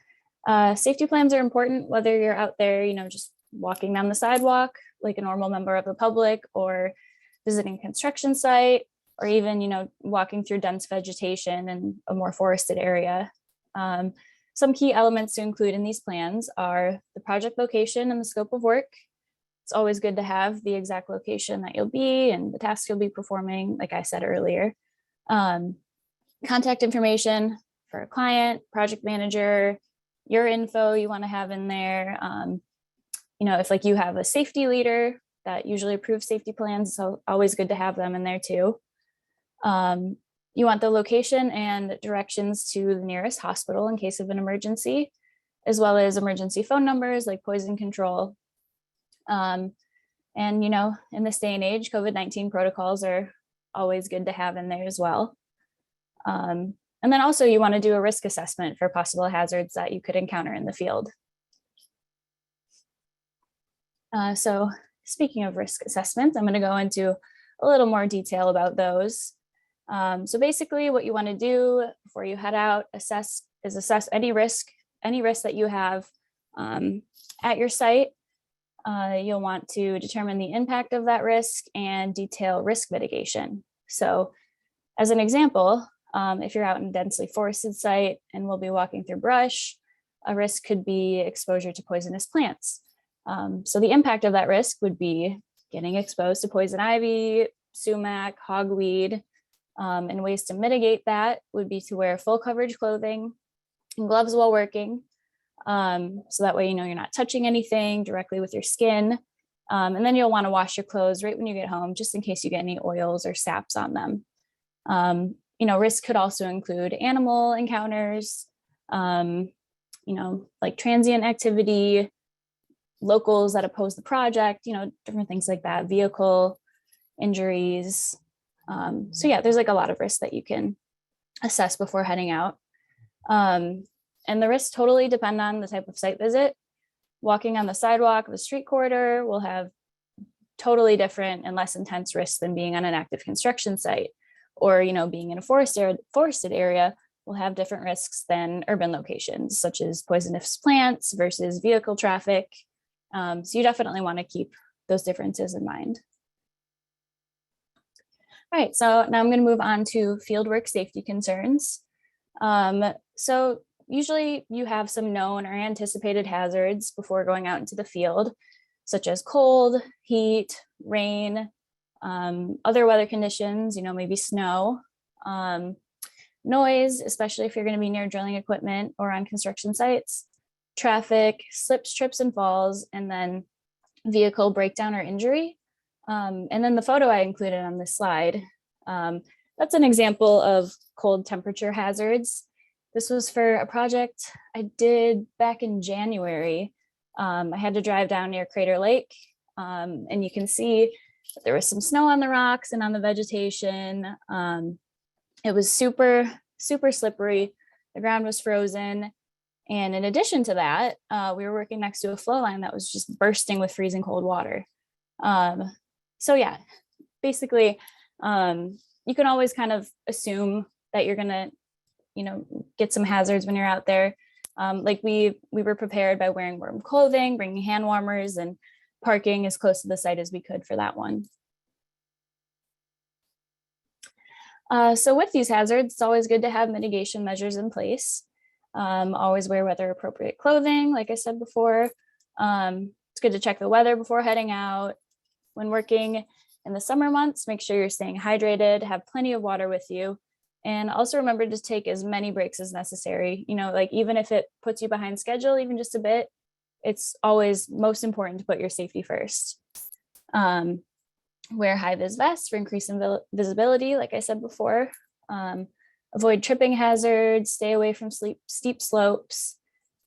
Safety plans are important whether you're out there, just walking down the sidewalk like a normal member of the public, or visiting a construction site, or even, walking through dense vegetation in a more forested area. Some key elements to include in these plans are the project location and the scope of work. It's always good to have the exact location that you'll be and the task you'll be performing, like I said earlier. Contact information for a client, project manager, your info you want to have in there. If like you have a safety leader that usually approves safety plans, so always good to have them in there too. You want the location and directions to the nearest hospital in case of an emergency, as well as emergency phone numbers like poison control. And in this day and age, COVID-19 protocols are always good to have in there as well. And then also you want to do a risk assessment for possible hazards that you could encounter in the field. So speaking of risk assessments, I'm going to go into a little more detail about those. So basically what you want to do before you head out, assess any risk that you have at your site. You'll want to determine the impact of that risk and detail risk mitigation. So as an example, if you're out in a densely forested site and we'll be walking through brush, a risk could be exposure to poisonous plants. So the impact of that risk would be getting exposed to poison ivy, sumac, hogweed, and ways to mitigate that would be to wear full coverage clothing and gloves while working. So that way, you're not touching anything directly with your skin. And then you'll want to wash your clothes right when you get home, just in case you get any oils or saps on them. Risk could also include animal encounters, like transient activity, locals that oppose the project, different things like that, vehicle injuries. So yeah, there's like a lot of risks that you can assess before heading out. And the risks totally depend on the type of site visit. Walking on the sidewalk of a street corridor will have totally different and less intense risks than being on an active construction site. Or, being in a forested area will have different risks than urban locations, such as poisonous plants versus vehicle traffic. So you definitely want to keep those differences in mind. All right, so now I'm going to move on to fieldwork safety concerns. So usually you have some known or anticipated hazards before going out into the field, such as cold, heat, rain, other weather conditions, maybe snow, noise, especially if you're going to be near drilling equipment or on construction sites, traffic, slips, trips, and falls, and then vehicle breakdown or injury. And then the photo I included on this slide, that's an example of cold temperature hazards. This was for a project I did back in January. I had to drive down near Crater Lake, and you can see that there was some snow on the rocks and on the vegetation. It was super, super slippery. The ground was frozen. And in addition to that, we were working next to a flow line that was just bursting with freezing cold water. So yeah, basically, you can always kind of assume that you're gonna, get some hazards when you're out there. Like we were prepared by wearing warm clothing, bringing hand warmers, and parking as close to the site as we could for that one. So with these hazards, it's always good to have mitigation measures in place. Always wear weather appropriate clothing, like I said before. It's good to check the weather before heading out. When working in the summer months, make sure you're staying hydrated, have plenty of water with you, and also remember to take as many breaks as necessary. You know, like even if it puts you behind schedule, even just a bit, it's always most important to put your safety first. Wear high vis vests for increasing visibility, like I said before. Avoid tripping hazards, stay away from steep slopes.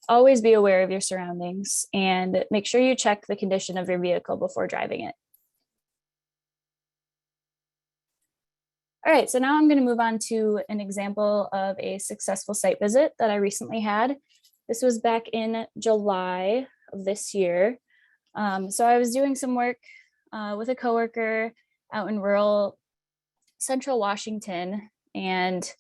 Always be aware of your surroundings and make sure you check the condition of your vehicle before driving it. All right, so now I'm going to move on to an example of a successful site visit that I recently had. This was back in July of this year. So I was doing some work with a coworker out in rural central Washington, and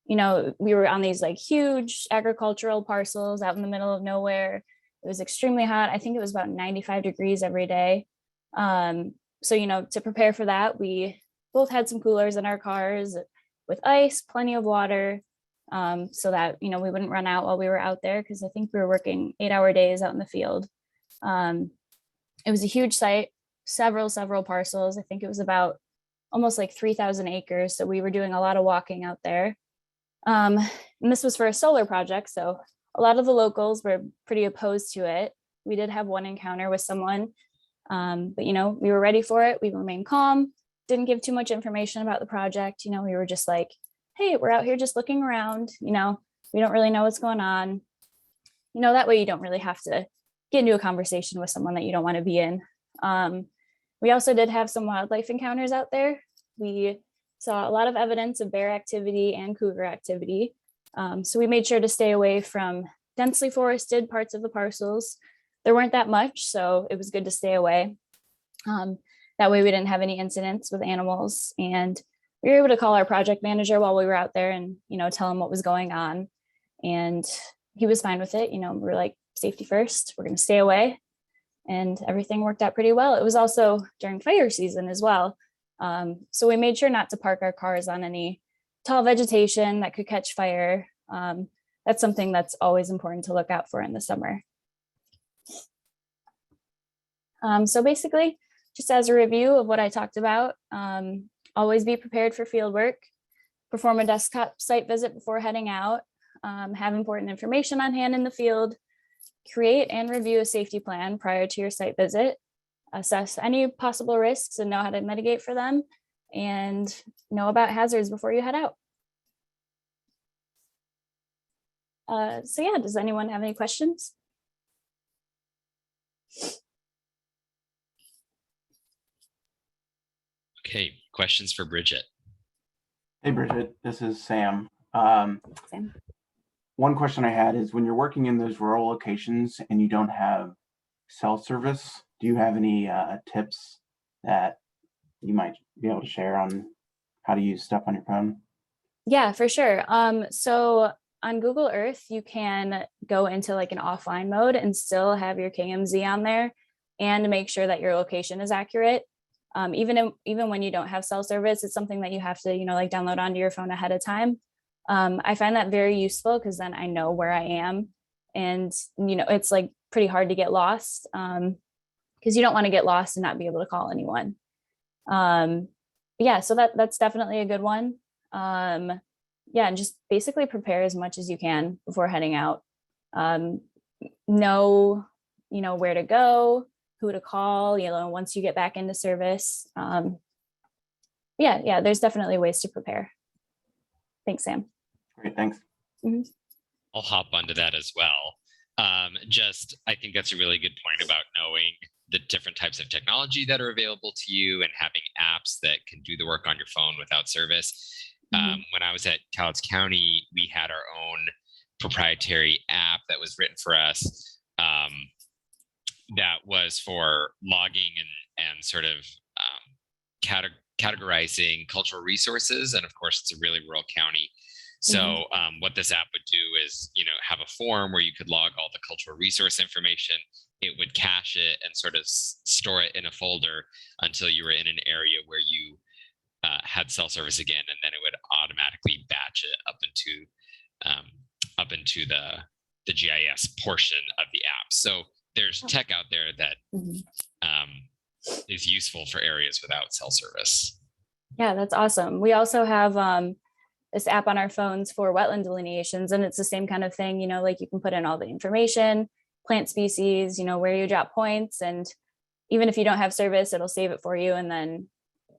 you know, we were on these like huge agricultural parcels out in the middle of nowhere. It was extremely hot. I think it was about 95 degrees every day. So you know, to prepare for that, we both had some coolers in our cars with ice, plenty of water, so that you know we wouldn't run out while we were out there, because I think we were working 8-hour days out in the field. It was a huge site, several parcels. I think it was about almost like 3,000 acres. So we were doing a lot of walking out there. And this was for a solar project. So a lot of the locals were pretty opposed to it. We did have one encounter with someone, but you know, we were ready for it. We remained calm, didn't give too much information about the project. You know, we were just like, hey, we're out here just looking around. You know, we don't really know what's going on. You know, that way you don't really have to get into a conversation with someone that you don't want to be in. We also did have some wildlife encounters out there. We saw a lot of evidence of bear activity and cougar activity. So we made sure to stay away from densely forested parts of the parcels. There weren't that much, so it was good to stay away. That way we didn't have any incidents with animals, and we were able to call our project manager while we were out there and, you know, tell him what was going on. And he was fine with it. You know, we were like, safety first, we're going to stay away. And everything worked out pretty well. It was also during fire season as well. So we made sure not to park our cars on any tall vegetation that could catch fire. That's something that's always important to look out for in the summer. So basically, just as a review of what I talked about, always be prepared for field work, perform a desktop site visit before heading out, have important information on hand in the field, create and review a safety plan prior to your site visit, assess any possible risks and know how to mitigate for them, and know about hazards before you head out. So yeah, does anyone have any questions?
Okay, questions for Bridget?
Hey, Bridget, this is Sam.
Sam.
One question I had is, when you're working in those rural locations and you don't have cell service, do you have any tips that you might be able to share on how to use stuff on your phone?
Yeah, for sure. So on Google Earth, you can go into like an offline mode and still have your KMZ on there and make sure that your location is accurate. Even when you don't have cell service, it's something that you have to, you know, like download onto your phone ahead of time. I find that very useful because then I know where I am, and you know, it's like pretty hard to get lost, because you don't want to get lost and not be able to call anyone. Yeah, so that's definitely a good one. Yeah, and just basically prepare as much as you can before heading out. Know, you know, where to go, who to call, you know, once you get back into service. Yeah, there's definitely ways to prepare. Thanks, Sam.
Great, thanks.
Mm-hmm.
I'll hop onto that as well. I think that's a really good point about knowing the different types of technology that are available to you and having apps that can do the work on your phone without service. When I was at Cowlitz County, we had our own proprietary app that was written for us, that was for logging and sort of categorizing cultural resources. And of course, it's a really rural county. So what this app would do is, you know, have a form where you could log all the cultural resource information. It would cache it and sort of store it in a folder until you were in an area where you had cell service again, and then it would automatically batch it up into the GIS portion of the app. So there's tech out there that is useful for areas without cell service.
Yeah, that's awesome. We also have this app on our phones for wetland delineations, and it's the same kind of thing, like you can put in all the information, plant species, where you drop points, and even if you don't have service, it'll save it for you. And then,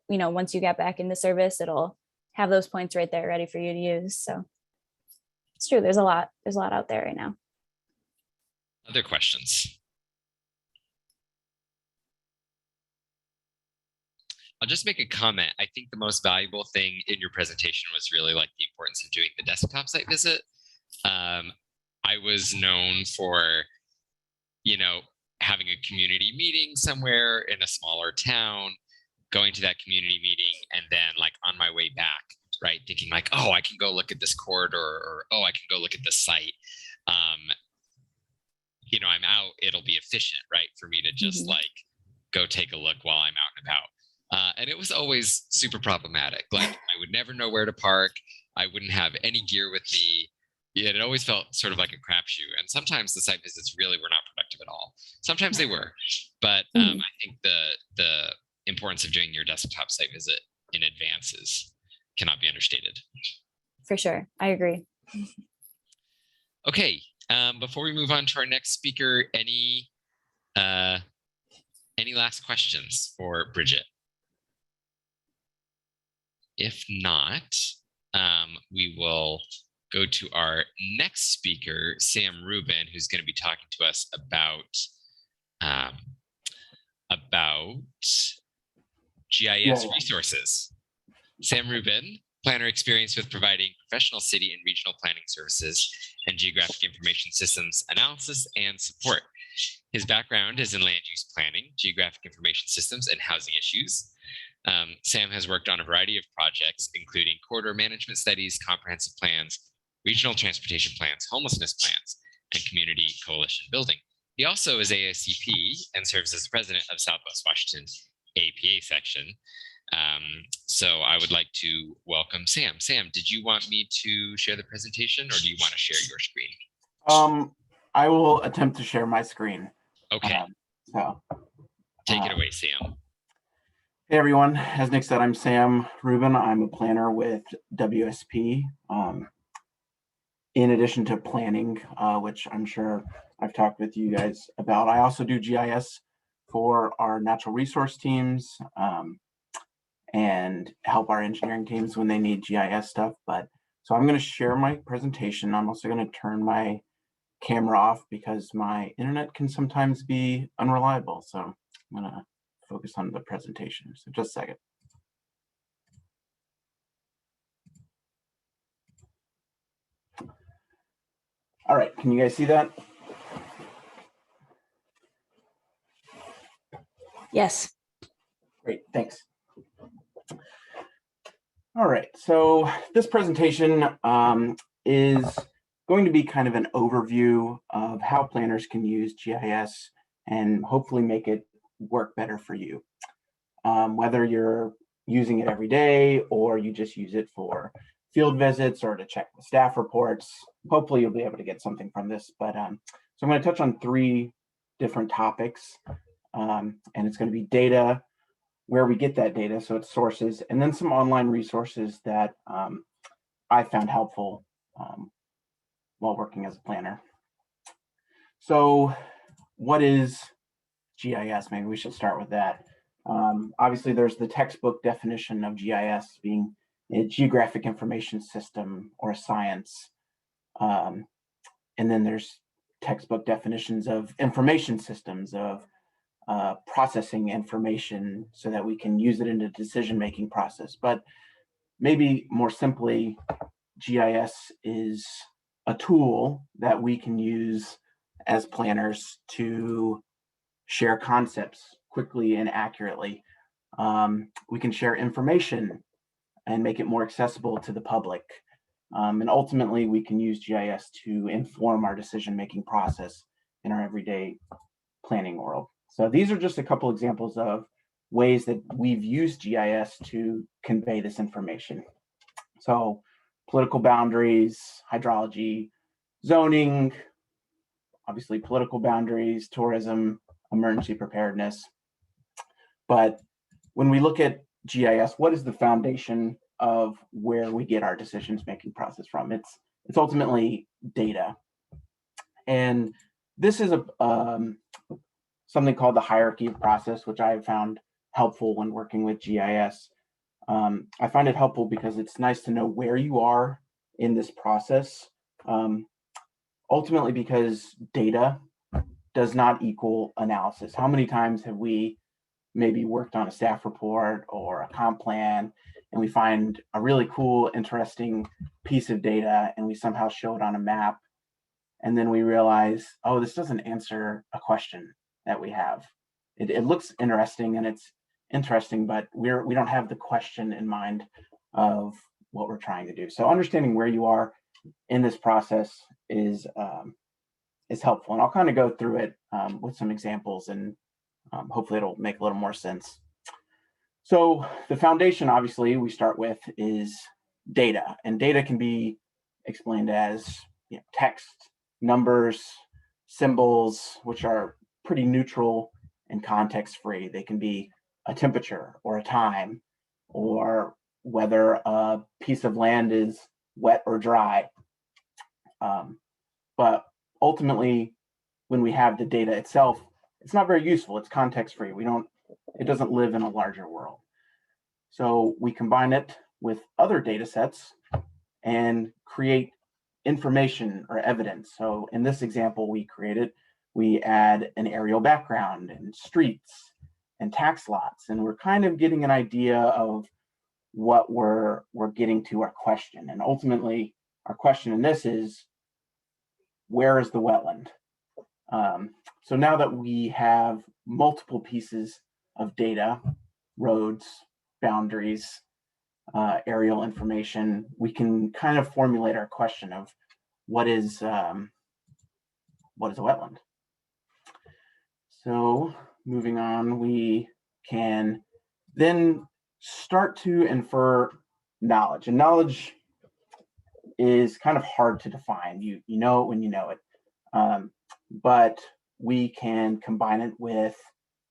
once you get back into service, it'll have those points right there ready for you to use. So it's true. There's a lot out there right now.
Other questions? I'll just make a comment. I think the most valuable thing in your presentation was really like the importance of doing the desktop site visit. I was known for, having a community meeting somewhere in a smaller town, going to that community meeting, and then like on my way back, right, thinking like, oh, I can go look at this corridor, or oh, I can go look at this site. I'm out, it'll be efficient, right, for me to just like go take a look while I'm out and about. And it was always super problematic. Like I would never know where to park. I wouldn't have any gear with me. It always felt sort of like a crapshoot. And sometimes the site visits really were not productive at all. Sometimes they were, but I think the importance of doing your desktop site visit in advance cannot be understated.
For sure, I agree.
Okay, before we move on to our next speaker, any last questions for Bridget? If not, we will go to our next speaker, Sam Rubin, who's going to be talking to us about GIS resources. Sam Rubin, planner experience with providing professional city and regional planning services and geographic information systems analysis and support. His background is in land use planning, geographic information systems, and housing issues. Sam has worked on a variety of projects, including corridor management studies, comprehensive plans, regional transportation plans, homelessness plans, and community coalition building. He also is ASCP and serves as president of Southwest Washington APA section. So I would like to welcome Sam. Sam, did you want me to share the presentation, or do you want to share your screen?
I will attempt to share my screen.
Okay. Take it away, Sam.
Hey everyone, as Nick said, I'm Sam Rubin. I'm a planner with WSP. In addition to planning, which I'm sure I've talked with you guys about, I also do GIS for our natural resource teams and help our engineering teams when they need GIS stuff. So I'm going to share my presentation. I'm also going to turn my camera off because my internet can sometimes be unreliable. So I'm going to focus on the presentation. So just a second. All right, can you guys see that?
Yes.
Great, thanks. All right, so this presentation is going to be kind of an overview of how planners can use GIS and hopefully make it work better for you. Whether you're using it every day or you just use it for field visits or to check the staff reports, hopefully you'll be able to get something from this. But so I'm going to touch on 3 different topics, and it's going to be data, where we get that data, so it's sources, and then some online resources that I found helpful while working as a planner. So what is GIS? Maybe we should start with that. Obviously, there's the textbook definition of GIS being a geographic information system or a science. And then there's textbook definitions of information systems, of processing information so that we can use it in a decision-making process. But maybe more simply, GIS is a tool that we can use as planners to share concepts quickly and accurately. We can share information and make it more accessible to the public. And ultimately, we can use GIS to inform our decision-making process in our everyday planning world. So these are just a couple examples of ways that we've used GIS to convey this information. So political boundaries, hydrology, zoning, obviously political boundaries, tourism, emergency preparedness. But when we look at GIS, what is the foundation of where we get our decisions-making process from? It's ultimately data. And this is something called the hierarchy of process, which I have found helpful when working with GIS. I find it helpful because it's nice to know where you are in this process. Ultimately, because data does not equal analysis. How many times have we maybe worked on a staff report or a comp plan, and we find a really cool, interesting piece of data, and we somehow show it on a map, and then we realize, oh, this doesn't answer a question that we have. It looks interesting, and it's interesting, but we don't have the question in mind of what we're trying to do. So understanding where you are in this process is helpful, and I'll kind of go through it with some examples, and hopefully it'll make a little more sense. So the foundation, obviously, we start with is data, and data can be explained as text, numbers, symbols, which are pretty neutral and context-free. They can be a temperature or a time, or whether a piece of land is wet or dry. But ultimately, when we have the data itself, it's not very useful. It's context-free. It doesn't live in a larger world. So we combine it with other data sets and create information or evidence. So in this example we add an aerial background and streets and tax lots, and we're kind of getting an idea of what we're getting to our question. And ultimately, our question in this is, where is the wetland? So now that we have multiple pieces of data, roads, boundaries, aerial information, we can kind of formulate our question of what is a wetland? So moving on, we can then start to infer knowledge. And knowledge is kind of hard to define. You know it when you know it. But we can combine it with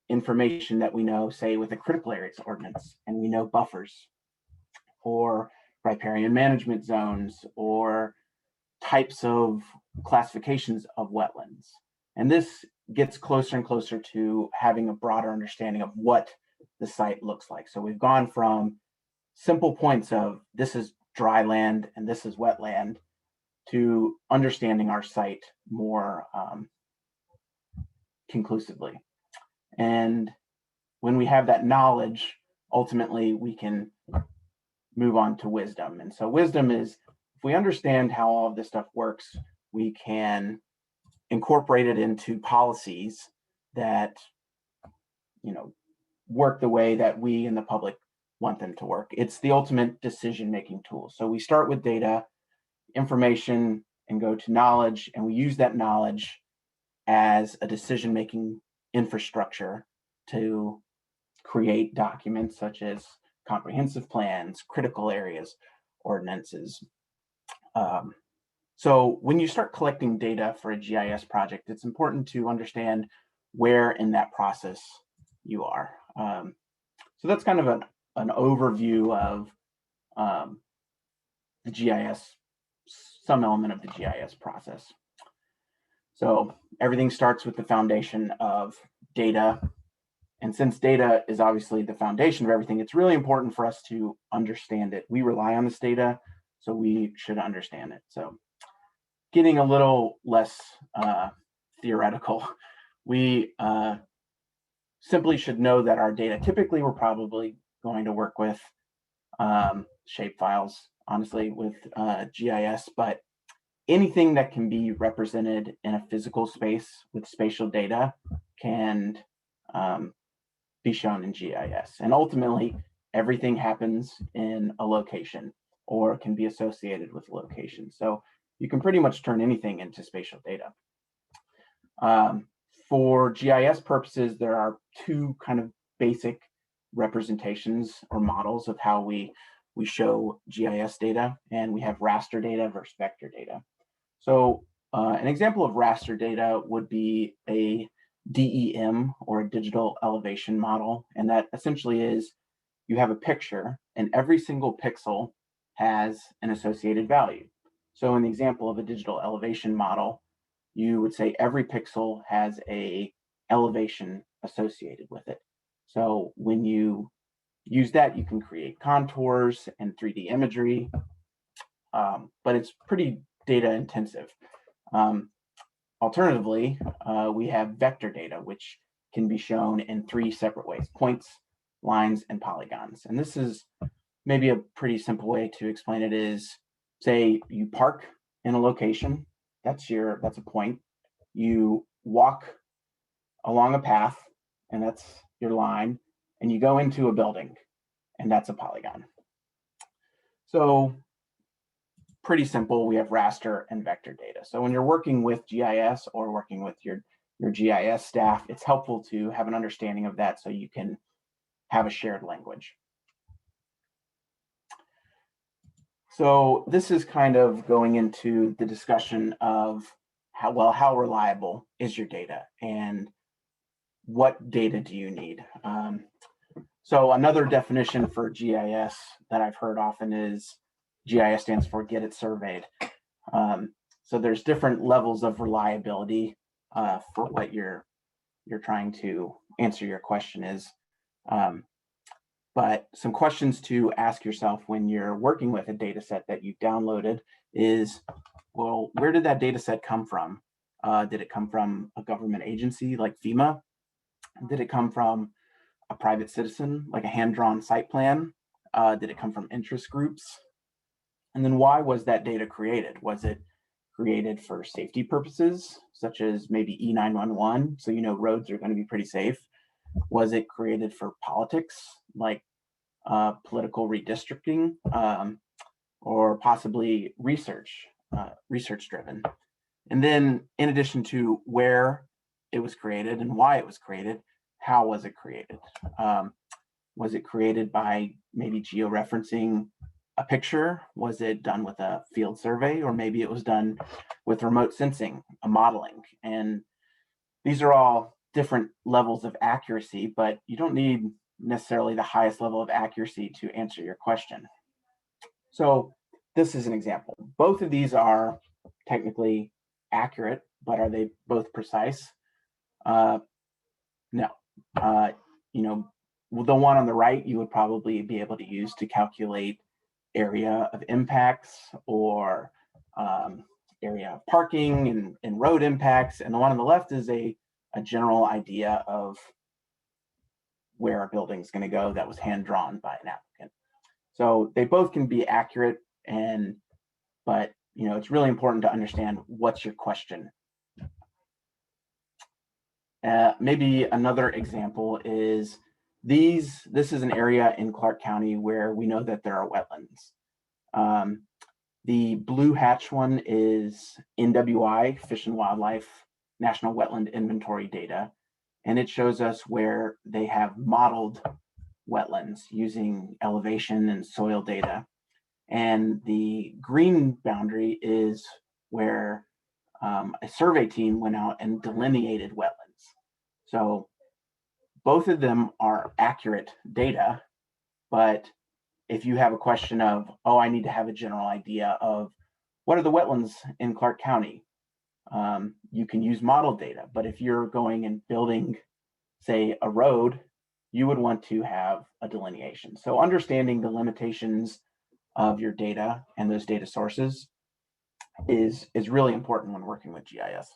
information that we know, say with a critical areas ordinance, and we know buffers or riparian management zones or types of classifications of wetlands. And this gets closer and closer to having a broader understanding of what the site looks like. So we've gone from simple points of this is dry land and this is wetland to understanding our site more conclusively. And when we have that knowledge, ultimately we can move on to wisdom. And so wisdom is, if we understand how all of this stuff works, we can incorporate it into policies that work the way that we and the public want them to work. It's the ultimate decision-making tool. So we start with data, information, and go to knowledge, and we use that knowledge as a decision-making infrastructure to create documents such as comprehensive plans, critical areas, ordinances. So when you start collecting data for a GIS project, it's important to understand where in that process you are. So that's kind of an overview of the GIS, some element of the GIS process. So everything starts with the foundation of data. And since data is obviously the foundation of everything, it's really important for us to understand it. We rely on this data, so we should understand it. So getting a little less theoretical, we simply should know that our data, typically we're probably going to work with shapefiles, honestly, with GIS, but anything that can be represented in a physical space with spatial data can be shown in GIS. And ultimately, everything happens in a location or can be associated with a location. So you can pretty much turn anything into spatial data. For GIS purposes, there are two kind of basic representations or models of how we show GIS data, and we have raster data versus vector data. So an example of raster data would be a DEM, or a digital elevation model. And that essentially is, you have a picture and every single pixel has an associated value. So in the example of a digital elevation model, you would say every pixel has a elevation associated with it. So when you use that, you can create contours and 3D imagery, but it's pretty data intensive. Alternatively, we have vector data, which can be shown in 3 separate ways: points, lines, and polygons. And this is maybe a pretty simple way to explain it is, say you park in a location, that's a point. You walk along a path, and that's your line, and you go into a building, and that's a polygon. So pretty simple. We have raster and vector data. So when you're working with GIS or working with your GIS staff, it's helpful to have an understanding of that so you can have a shared language. So this is kind of going into the discussion of how reliable is your data and what data do you need? So another definition for GIS that I've heard often is GIS stands for Get It Surveyed. So there's different levels of reliability for what you're trying to answer your question is. But some questions to ask yourself when you're working with a data set that you've downloaded is, well, where did that data set come from? Did it come from a government agency like FEMA? Did it come from a private citizen, like a hand-drawn site plan? Did it come from interest groups? And then why was that data created? Was it created for safety purposes, such as maybe E911, so you know roads are going to be pretty safe? Was it created for politics, like political redistricting, or possibly research driven? And then in addition to where it was created and why it was created, how was it created? Was it created by maybe georeferencing a picture? Was it done with a field survey? Or maybe it was done with remote sensing, a modeling? And these are all different levels of accuracy, but you don't need necessarily the highest level of accuracy to answer your question. So this is an example. Both of these are technically accurate, but are they both precise? No. You know, the one on the right, you would probably be able to use to calculate area of impacts or area of parking and road impacts. And the one on the left is a general idea of where a building is going to go that was hand drawn by an applicant. So they both can be accurate, but you know, it's really important to understand what's your question. Maybe another example is this is an area in Clark County where we know that there are wetlands. The blue hatch one is NWI, Fish and Wildlife National Wetland Inventory data, and it shows us where they have modeled wetlands using elevation and soil data. And the green boundary is where a survey team went out and delineated wetlands. So both of them are accurate data, but if you have a question of, oh, I need to have a general idea of what are the wetlands in Clark County, you can use model data. But if you're going and building, say, a road, you would want to have a delineation. So understanding the limitations of your data and those data sources is really important when working with GIS.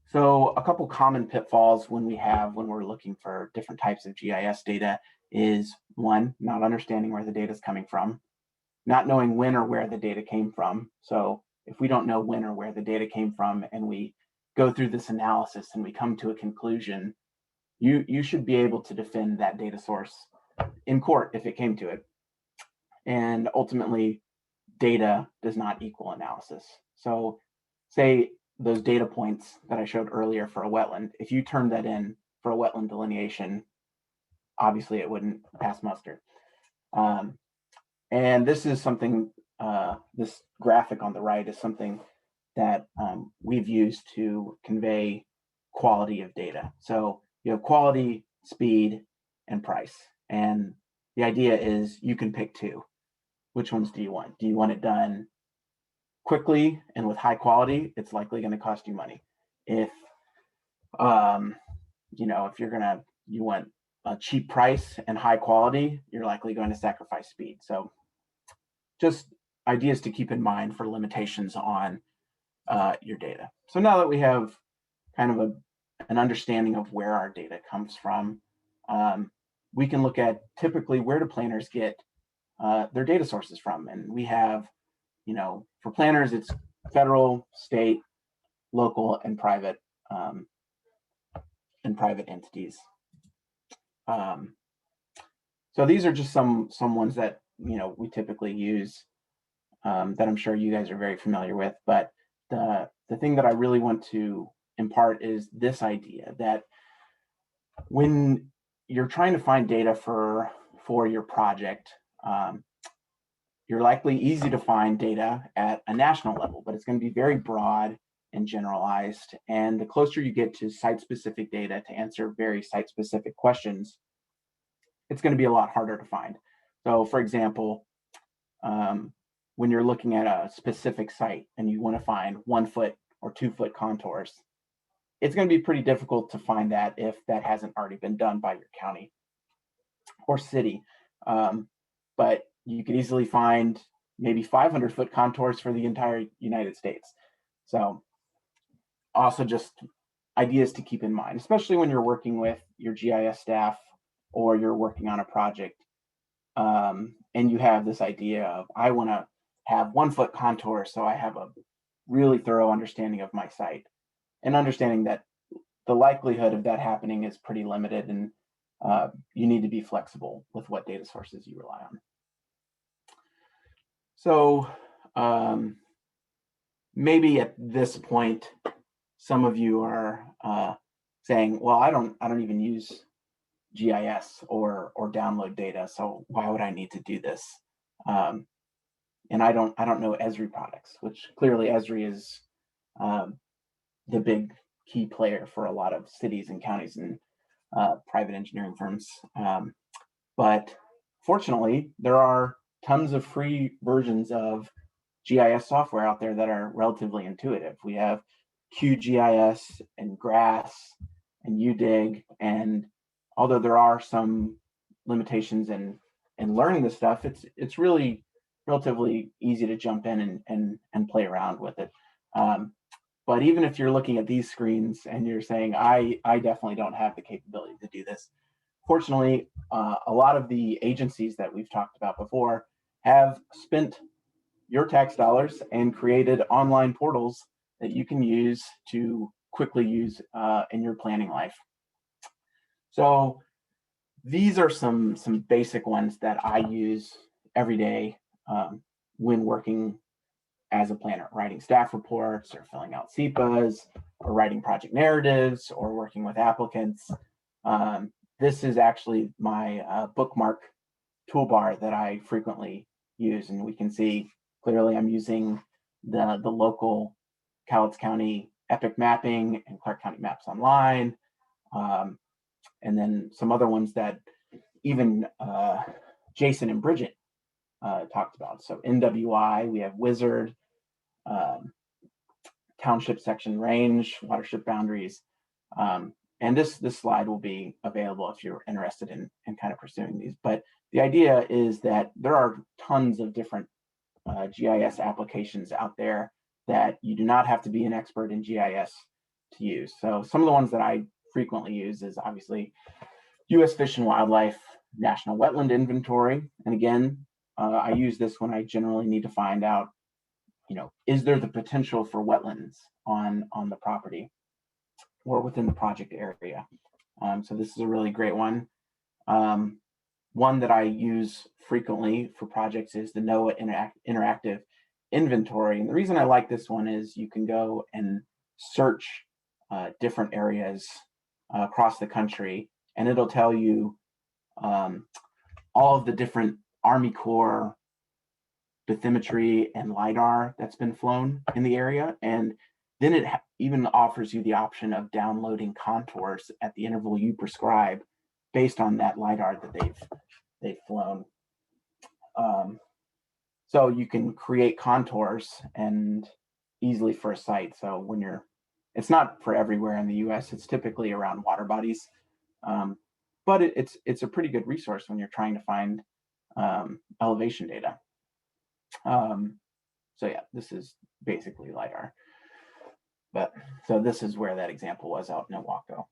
So a couple common pitfalls when we're looking for different types of GIS data is, one, not understanding where the data is coming from, not knowing when or where the data came from. So if we don't know when or where the data came from and we go through this analysis and we come to a conclusion, you should be able to defend that data source in court if it came to it. And ultimately, data does not equal analysis. So say those data points that I showed earlier for a wetland, if you turn that in for a wetland delineation, obviously it wouldn't pass muster. And this is something, this graphic on the right is something that we've used to convey quality of data. So you have quality, speed, and price. And the idea is you can pick two. Which ones do you want? Do you want it done quickly and with high quality? It's likely going to cost you money. If if you want a cheap price and high quality, you're likely going to sacrifice speed. So just ideas to keep in mind for limitations on your data. So now that we have kind of an understanding of where our data comes from, we can look at typically where do planners get their data sources from. And we have, for planners, it's federal, state, local, and private entities. So these are just some ones that we typically use that I'm sure you guys are very familiar with. But the thing that I really want to impart is this idea that when you're trying to find data for your project, you're likely easy to find data at a national level, but it's going to be very broad and generalized. And the closer you get to site-specific data to answer very site-specific questions, it's going to be a lot harder to find. So for example, when you're looking at a specific site and you want to find 1 foot or 2 foot contours, it's going to be pretty difficult to find that if that hasn't already been done by your county or city. But you could easily find maybe 500 foot contours for the entire United States. So also just ideas to keep in mind, especially when you're working with your GIS staff or you're working on a project and you have this idea of, I want to have 1 foot contour so I have a really thorough understanding of my site, and understanding that the likelihood of that happening is pretty limited, and you need to be flexible with what data sources you rely on. So maybe at this point, some of you are saying, well, I don't even use GIS or download data, so why would I need to do this? And I don't know Esri products, which clearly Esri is the big key player for a lot of cities and counties and private engineering firms. But fortunately, there are tons of free versions of GIS software out there that are relatively intuitive. We have QGIS and GRASS and UDIG, and although there are some limitations in learning this stuff, it's really relatively easy to jump in and play around with it. But even if you're looking at these screens and you're saying, I definitely don't have the capability to do this, fortunately, a lot of the agencies that we've talked about before have spent your tax dollars and created online portals that you can use to quickly use in your planning life. So these are some basic ones that I use every day when working as a planner, writing staff reports or filling out SEPAs or writing project narratives or working with applicants. This is actually my bookmark toolbar that I frequently use, and we can see clearly I'm using the local Cowlitz County Epic Mapping and Clark County Maps Online, and then some other ones that even Jason and Bridget talked about. So NWI, we have Wizard, Township Section Range, Watershed Boundaries, and this slide will be available if you're interested in kind of pursuing these. But the idea is that there are tons of different GIS applications out there that you do not have to be an expert in GIS to use. So some of the ones that I frequently use is obviously U.S. Fish and Wildlife National Wetland Inventory. And again, I use this when I generally need to find out, is there the potential for wetlands on the property or within the project area? So this is a really great one. One that I use frequently for projects is the NOAA Interactive Inventory. And the reason I like this one is you can go and search different areas across the country, and it'll tell you all of the different Army Corps bathymetry and LiDAR that's been flown in the area. And then it even offers you the option of downloading contours at the interval you prescribe based on that LiDAR that they've flown. So you can create contours and easily for a site. So when it's not for everywhere in the US, it's typically around water bodies. But it's a pretty good resource when you're trying to find elevation data. So yeah, this is basically LiDAR. So this is where that example was out in Ilwaco.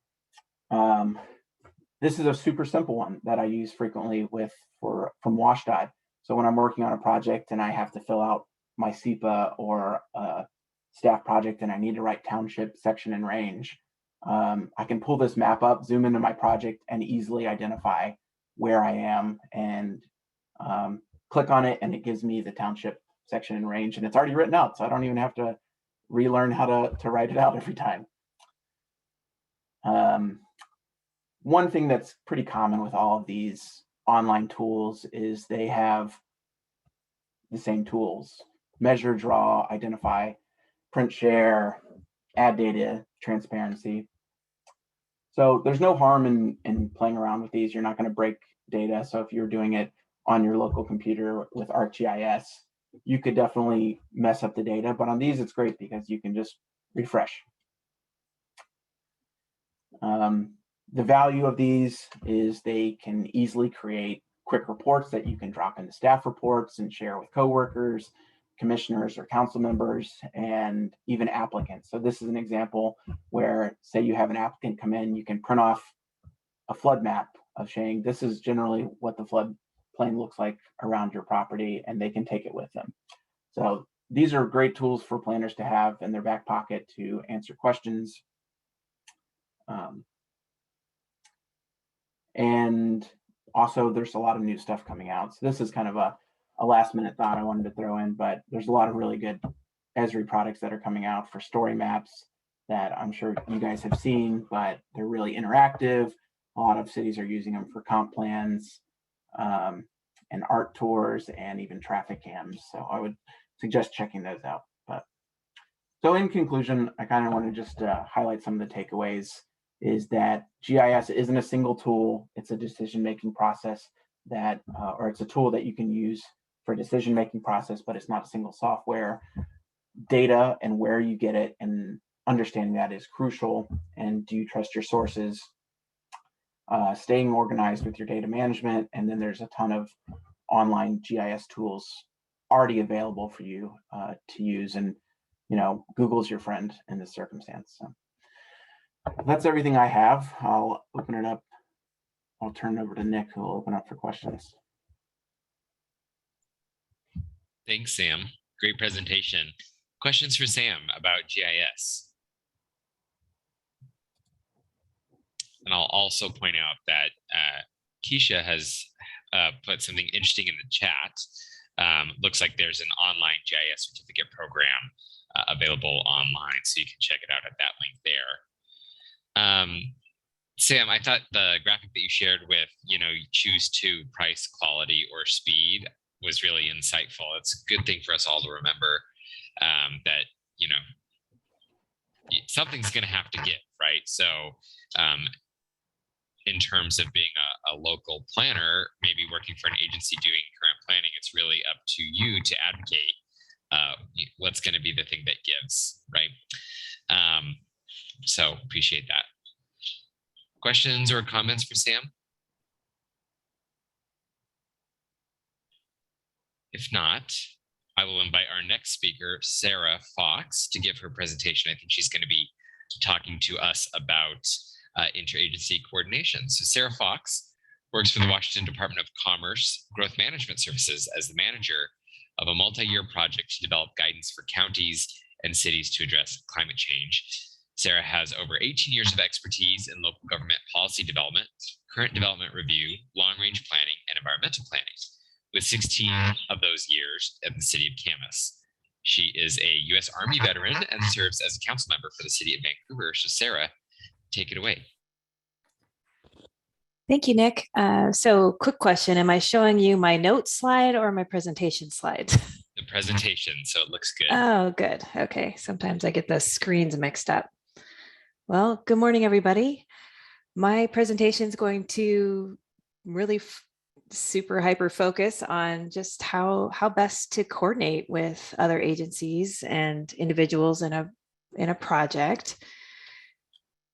This is a super simple one that I use frequently from WashDOT. So when I'm working on a project and I have to fill out my SEPA or a staff project and I need to write township, section, and range, I can pull this map up, zoom into my project, and easily identify where I am and click on it, and it gives me the township, section, and range, and it's already written out, so I don't even have to relearn how to write it out every time. One thing that's pretty common with all of these online tools is they have the same tools: measure, draw, identify, print, share, add data, transparency. So there's no harm in playing around with these. You're not going to break data. So if you're doing it on your local computer with ArcGIS, you could definitely mess up the data. But on these, it's great because you can just refresh. The value of these is they can easily create quick reports that you can drop into staff reports and share with coworkers, commissioners or council members, and even applicants. So this is an example where, say you have an applicant come in, you can print off a flood map of saying this is generally what the flood plain looks like around your property, and they can take it with them. So these are great tools for planners to have in their back pocket to answer questions. And also there's a lot of new stuff coming out. So this is kind of a last minute thought I wanted to throw in, but there's a lot of really good Esri products that are coming out for story maps that I'm sure you guys have seen, but they're really interactive. A lot of cities are using them for comp plans and art tours and even traffic cams. So I would suggest checking those out. But so in conclusion, I kind of want to just highlight some of the takeaways is that GIS isn't a single tool. It's a decision-making process that, or it's a tool that you can use for a decision-making process, but it's not a single software. Data and where you get it and understanding that is crucial. And do you trust your sources? Staying organized with your data management. And then there's a ton of online GIS tools already available for you to use. And, you know, Google's your friend in this circumstance. So that's everything I have. I'll open it up. I'll turn it over to Nick, who will open up for questions.
Thanks, Sam. Great presentation. Questions for Sam about GIS? And I'll also point out that Keisha has put something interesting in the chat. Looks like there's an online GIS certificate program available online, so you can check it out at that link there. Sam, I thought the graphic that you shared with, you choose to price, quality, or speed was really insightful. It's a good thing for us all to remember that, something's going to have to give, right? So in terms of being a local planner, maybe working for an agency doing current planning, it's really up to you to advocate what's going to be the thing that gives, right? So appreciate that. Questions or comments for Sam? If not, I will invite our next speaker, Sarah Fox, to give her presentation. I think she's going to be talking to us about interagency coordination. So Sarah Fox works for the Washington Department of Commerce Growth Management Services as the manager of a multi-year project to develop guidance for counties and cities to address climate change. Sarah has over 18 years of expertise in local government policy development, current development review, long-range planning, and environmental planning, with 16 of those years at the city of Camas. She is a U.S. Army veteran and serves as a council member for the city of Vancouver. So Sarah, take it away.
Thank you, Nick. So quick question, am I showing you my notes slide or my presentation slide?
The presentation, so it looks good.
Oh, good. Okay, sometimes I get the screens mixed up. Well, good morning, everybody. My presentation is going to really super hyper focus on just how best to coordinate with other agencies and individuals in a project.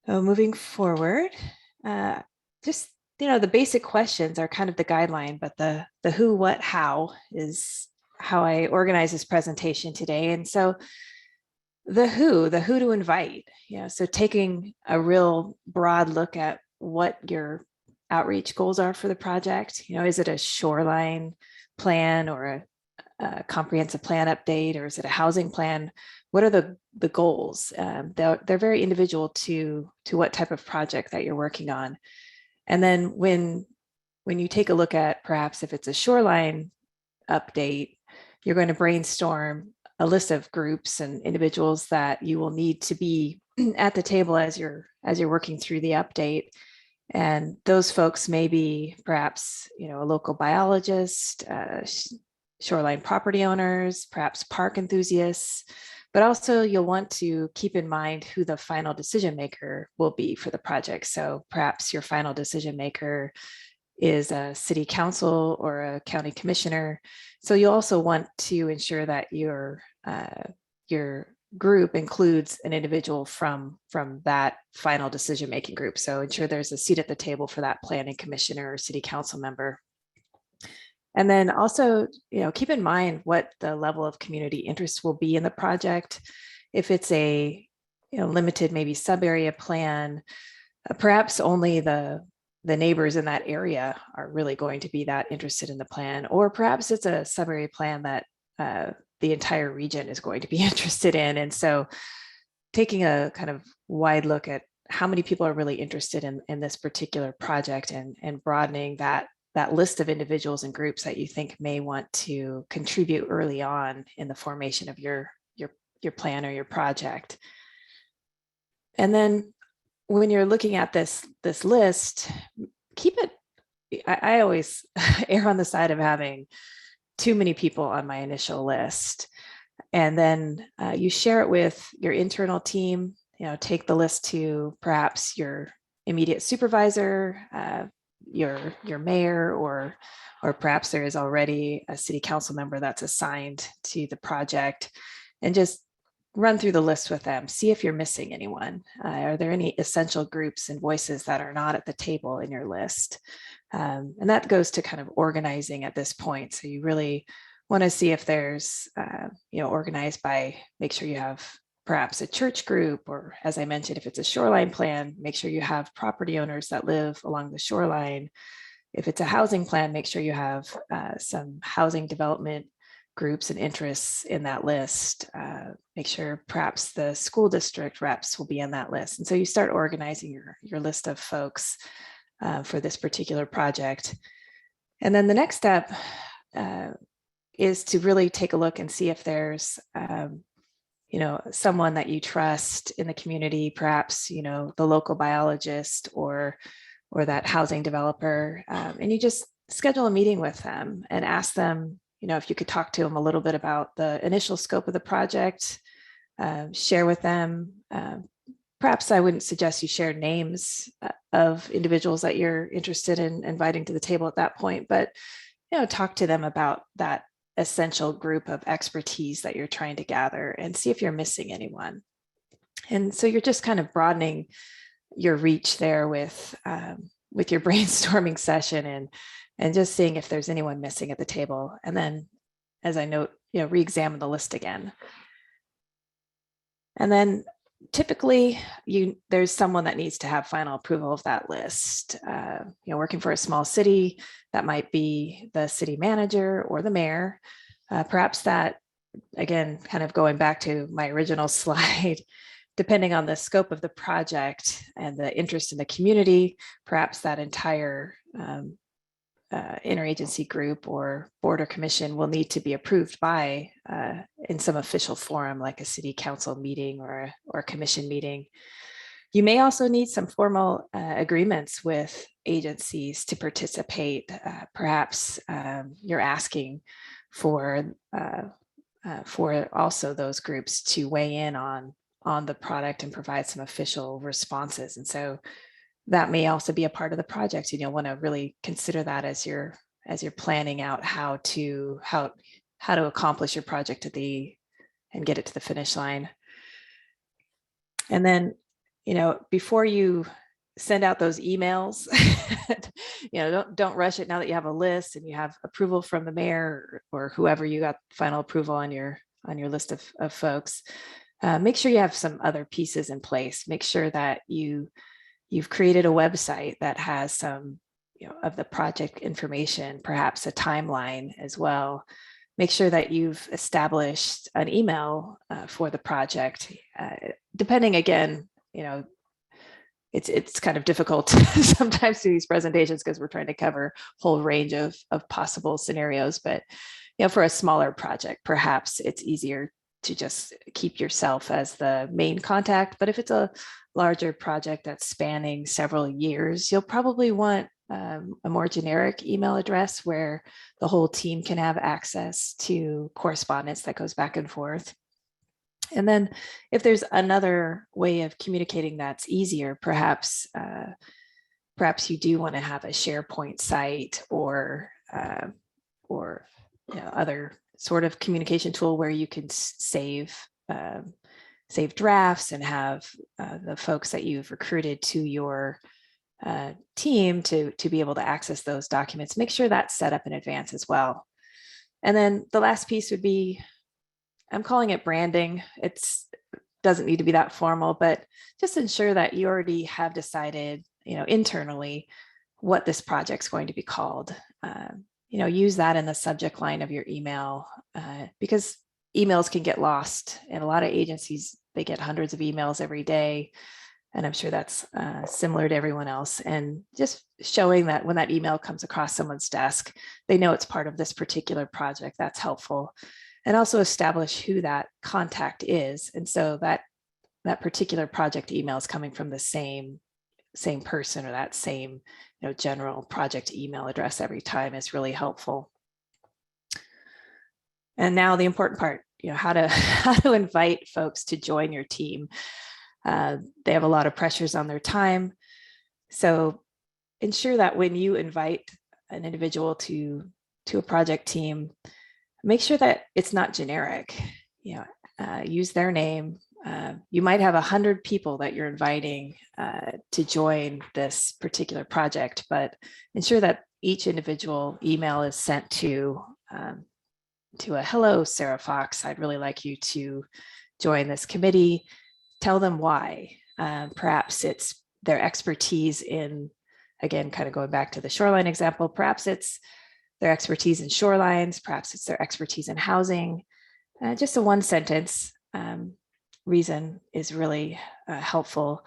So moving forward, just the basic questions are kind of the guideline, but the who, what, how is how I organize this presentation today. And so the who to invite, so taking a real broad look at what your outreach goals are for the project. Is it a shoreline plan or a comprehensive plan update, or is it a housing plan? What are the goals? They're very individual to what type of project that you're working on. And then when you take a look at perhaps if it's a shoreline update, you're going to brainstorm a list of groups and individuals that you will need to be at the table as you're working through the update. And those folks may be perhaps a local biologist, shoreline property owners, perhaps park enthusiasts, but also you'll want to keep in mind who the final decision maker will be for the project. So perhaps your final decision maker is a city council or a county commissioner. So you also want to ensure that your group includes an individual from that final decision-making group. So ensure there's a seat at the table for that planning commissioner or city council member. And then also, keep in mind what the level of community interest will be in the project. If it's a limited maybe sub-area plan, perhaps only the neighbors in that area are really going to be that interested in the plan, or perhaps it's a sub-area plan that the entire region is going to be interested in. And so taking a kind of wide look at how many people are really interested in this particular project and broadening that list of individuals and groups that you think may want to contribute early on in the formation of your plan or your project. And then when you're looking at this list, keep it, I always err on the side of having too many people on my initial list. And then you share it with your internal team, take the list to perhaps your immediate supervisor, your mayor, or perhaps there is already a city council member that's assigned to the project, and just run through the list with them. See if you're missing anyone. Are there any essential groups and voices that are not at the table in your list? And that goes to kind of organizing at this point. So you really want to see if there's, organized by, make sure you have perhaps a church group, or as I mentioned, if it's a shoreline plan, make sure you have property owners that live along the shoreline. If it's a housing plan, make sure you have some housing development groups and interests in that list. Make sure perhaps the school district reps will be on that list. And so you start organizing your list of folks for this particular project. And then the next step is to really take a look and see if there's someone that you trust in the community, perhaps, the local biologist or that housing developer. And you just schedule a meeting with them and ask them, if you could talk to them a little bit about the initial scope of the project, share with them. Perhaps I wouldn't suggest you share names of individuals that you're interested in inviting to the table at that point, but, talk to them about that essential group of expertise that you're trying to gather and see if you're missing anyone. And so you're just kind of broadening your reach there with your brainstorming session and just seeing if there's anyone missing at the table. And then, as I note, re-examine the list again. And then typically there's someone that needs to have final approval of that list. Working for a small city, that might be the city manager or the mayor. Perhaps that, again, kind of going back to my original slide, depending on the scope of the project and the interest in the community, perhaps that entire interagency group or board or commission will need to be approved by in some official forum, like a city council meeting or a commission meeting. You may also need some formal agreements with agencies to participate. Perhaps you're asking for also those groups to weigh in on the product and provide some official responses. And so that may also be a part of the project. You'll want to really consider that as you're planning out how to accomplish your project and get it to the finish line. And then, before you send out those emails, don't rush it now that you have a list and you have approval from the mayor or whoever you got final approval on your list of folks. Make sure you have some other pieces in place. Make sure that you've created a website that has some of the project information, perhaps a timeline as well. Make sure that you've established an email for the project. Depending, again, it's kind of difficult sometimes to these presentations because we're trying to cover a whole range of possible scenarios. But for a smaller project, perhaps it's easier to just keep yourself as the main contact. But if it's a larger project that's spanning several years, you'll probably want a more generic email address where the whole team can have access to correspondence that goes back and forth. And then if there's another way of communicating that's easier, perhaps you do want to have a SharePoint site or other sort of communication tool where you can save drafts and have the folks that you've recruited to your team to be able to access those documents. Make sure that's set up in advance as well. And then the last piece would be, I'm calling it branding. It doesn't need to be that formal, but just ensure that you already have decided, internally what this project's going to be called. Use that in the subject line of your email because emails can get lost. And a lot of agencies, they get hundreds of emails every day. And I'm sure that's similar to everyone else. And just showing that when that email comes across someone's desk, they know it's part of this particular project. That's helpful. And also establish who that contact is. And so that particular project email is coming from the same person or that same general project email address every time is really helpful. And now the important part, how to invite folks to join your team. They have a lot of pressures on their time. So ensure that when you invite an individual to a project team, make sure that it's not generic. Use their name. You might have 100 people that you're inviting to join this particular project, but ensure that each individual email is sent to a hello, Sarah Fox. I'd really like you to join this committee. Tell them why. Perhaps it's their expertise in, again, kind of going back to the shoreline example, perhaps it's their expertise in shorelines, perhaps it's their expertise in housing. Just a one sentence reason is really helpful.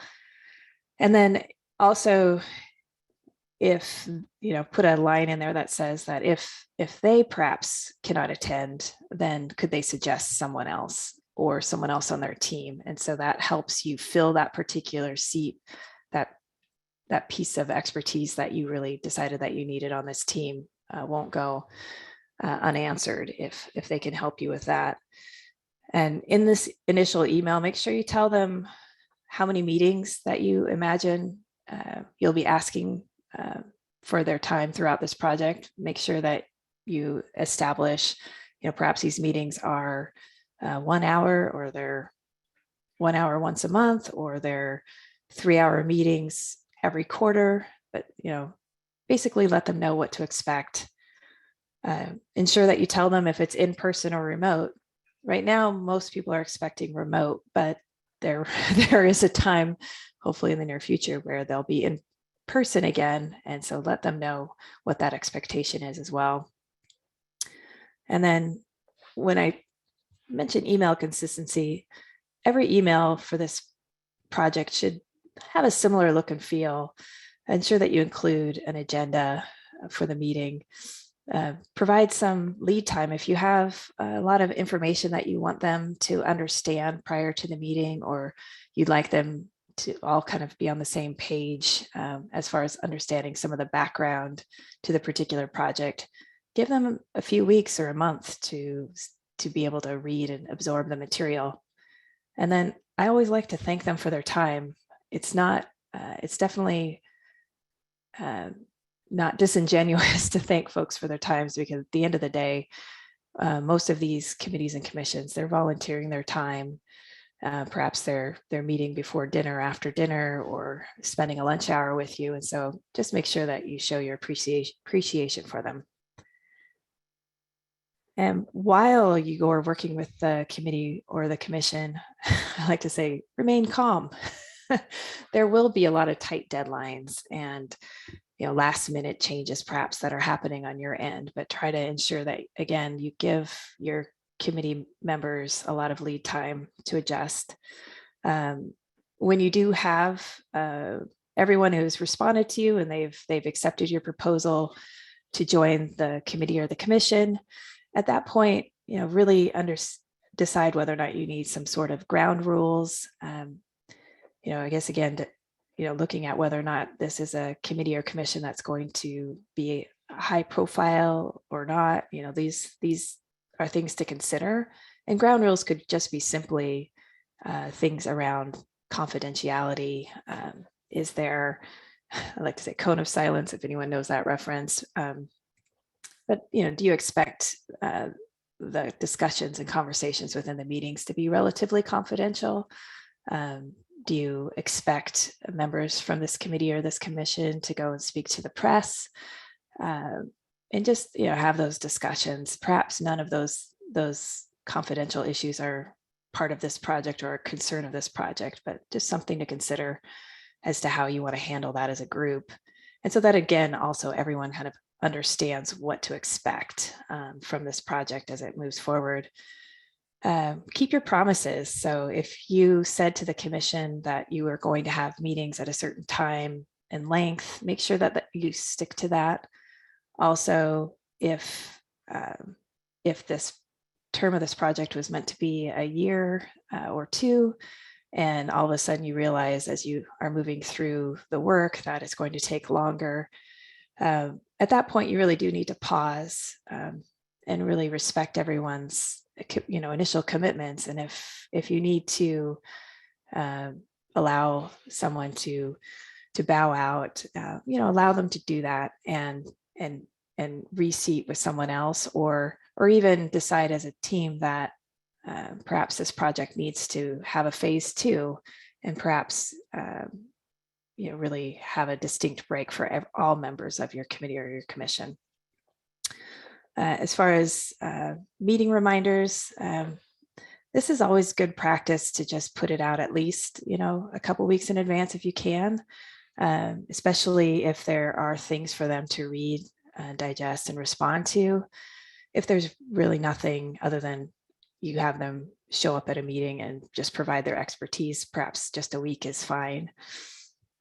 And then also, if put a line in there that says that if they perhaps cannot attend, then could they suggest someone else or someone else on their team? And so that helps you fill that particular seat, that piece of expertise that you really decided that you needed on this team won't go unanswered if they can help you with that. And in this initial email, make sure you tell them how many meetings that you imagine you'll be asking for their time throughout this project. Make sure that you establish, perhaps these meetings are 1 hour, or they're 1 hour once a month, or they're 3-hour meetings every quarter. But basically let them know what to expect. Ensure that you tell them if it's in person or remote. Right now, most people are expecting remote, but there is a time, hopefully in the near future, where they'll be in person again. And so let them know what that expectation is as well. And then when I mention email consistency, every email for this project should have a similar look and feel. Ensure that you include an agenda for the meeting. Provide some lead time. If you have a lot of information that you want them to understand prior to the meeting, or you'd like them to all kind of be on the same page as far as understanding some of the background to the particular project. Give them a few weeks or a month to be able to read and absorb the material. And then I always like to thank them for their time. It's definitely not disingenuous to thank folks for their times, because at the end of the day, most of these committees and commissions, they're volunteering their time. Perhaps they're meeting before dinner, after dinner, or spending a lunch hour with you. And so just make sure that you show your appreciation for them. And while you are working with the committee or the commission, I like to say, remain calm. There will be a lot of tight deadlines and last minute changes perhaps that are happening on your end, but try to ensure that, again, you give your committee members a lot of lead time to adjust. When you do have everyone who's responded to you and they've accepted your proposal to join the committee or the commission, at that point, really decide whether or not you need some sort of ground rules. I guess again, looking at whether or not this is a committee or commission that's going to be high profile or not. These are things to consider, and ground rules could just be simply things around confidentiality. Is there, I like to say, cone of silence, if anyone knows that reference. But do you expect the discussions and conversations within the meetings to be relatively confidential? Do you expect members from this committee or this commission to go and speak to the press? And just have those discussions. Perhaps none of those confidential issues are part of this project or a concern of this project, but just something to consider as to how you want to handle that as a group. And so that, again, also everyone kind of understands what to expect from this project as it moves forward. Keep your promises. So if you said to the commission that you were going to have meetings at a certain time and length, make sure that you stick to that. Also, if this term of this project was meant to be a year or two, and all of a sudden you realize as you are moving through the work that it's going to take longer, at that point you really do need to pause and really respect everyone's initial commitments. And if you need to allow someone to bow out, allow them to do that and reseat with someone else, or even decide as a team that perhaps this project needs to have a phase 2, and perhaps really have a distinct break for all members of your committee or your commission. As far as meeting reminders, this is always good practice to just put it out at least, a couple weeks in advance if you can, especially if there are things for them to read, digest, and respond to. If there's really nothing other than you have them show up at a meeting and just provide their expertise, perhaps just a week is fine.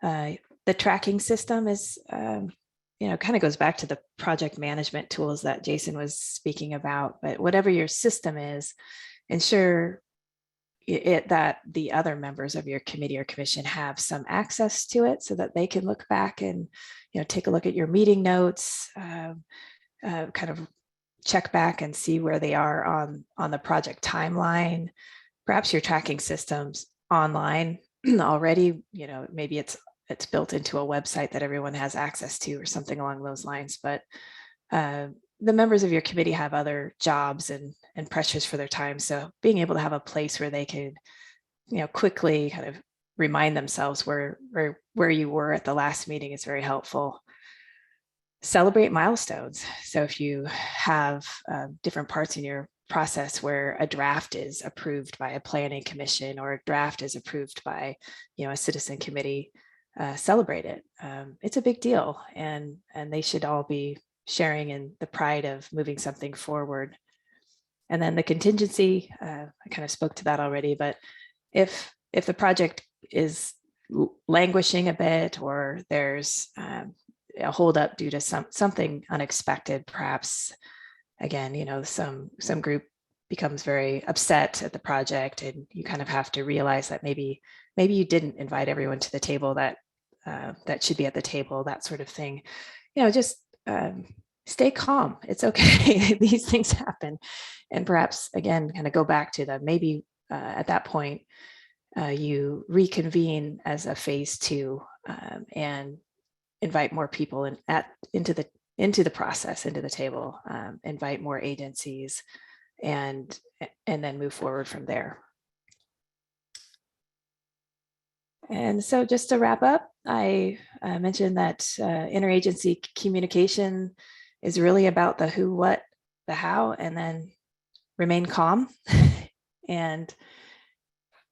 The tracking system is, kind of goes back to the project management tools that Jason was speaking about, but whatever your system is, ensure that the other members of your committee or commission have some access to it so that they can look back and, take a look at your meeting notes, kind of check back and see where they are on the project timeline. Perhaps your tracking system's online already, maybe it's built into a website that everyone has access to or something along those lines. But the members of your committee have other jobs and pressures for their time. So being able to have a place where they could, quickly kind of remind themselves where you were at the last meeting is very helpful. Celebrate milestones. So if you have different parts in your process where a draft is approved by a planning commission or a draft is approved by, a citizen committee, celebrate it. It's a big deal, and they should all be sharing in the pride of moving something forward. And then the contingency, I kind of spoke to that already, but if the project is languishing a bit, or there's a holdup due to something unexpected, perhaps again, some group becomes very upset at the project, and you kind of have to realize that maybe you didn't invite everyone to the table that that should be at the table, that sort of thing. Just stay calm. It's okay. These things happen. And perhaps, again, kind of go back to the maybe at that point, you reconvene as a phase 2 and invite more people into the process, into the table, invite more agencies, and then move forward from there. And so just to wrap up, I mentioned that interagency communication is really about the who, what, the how, and then remain calm. And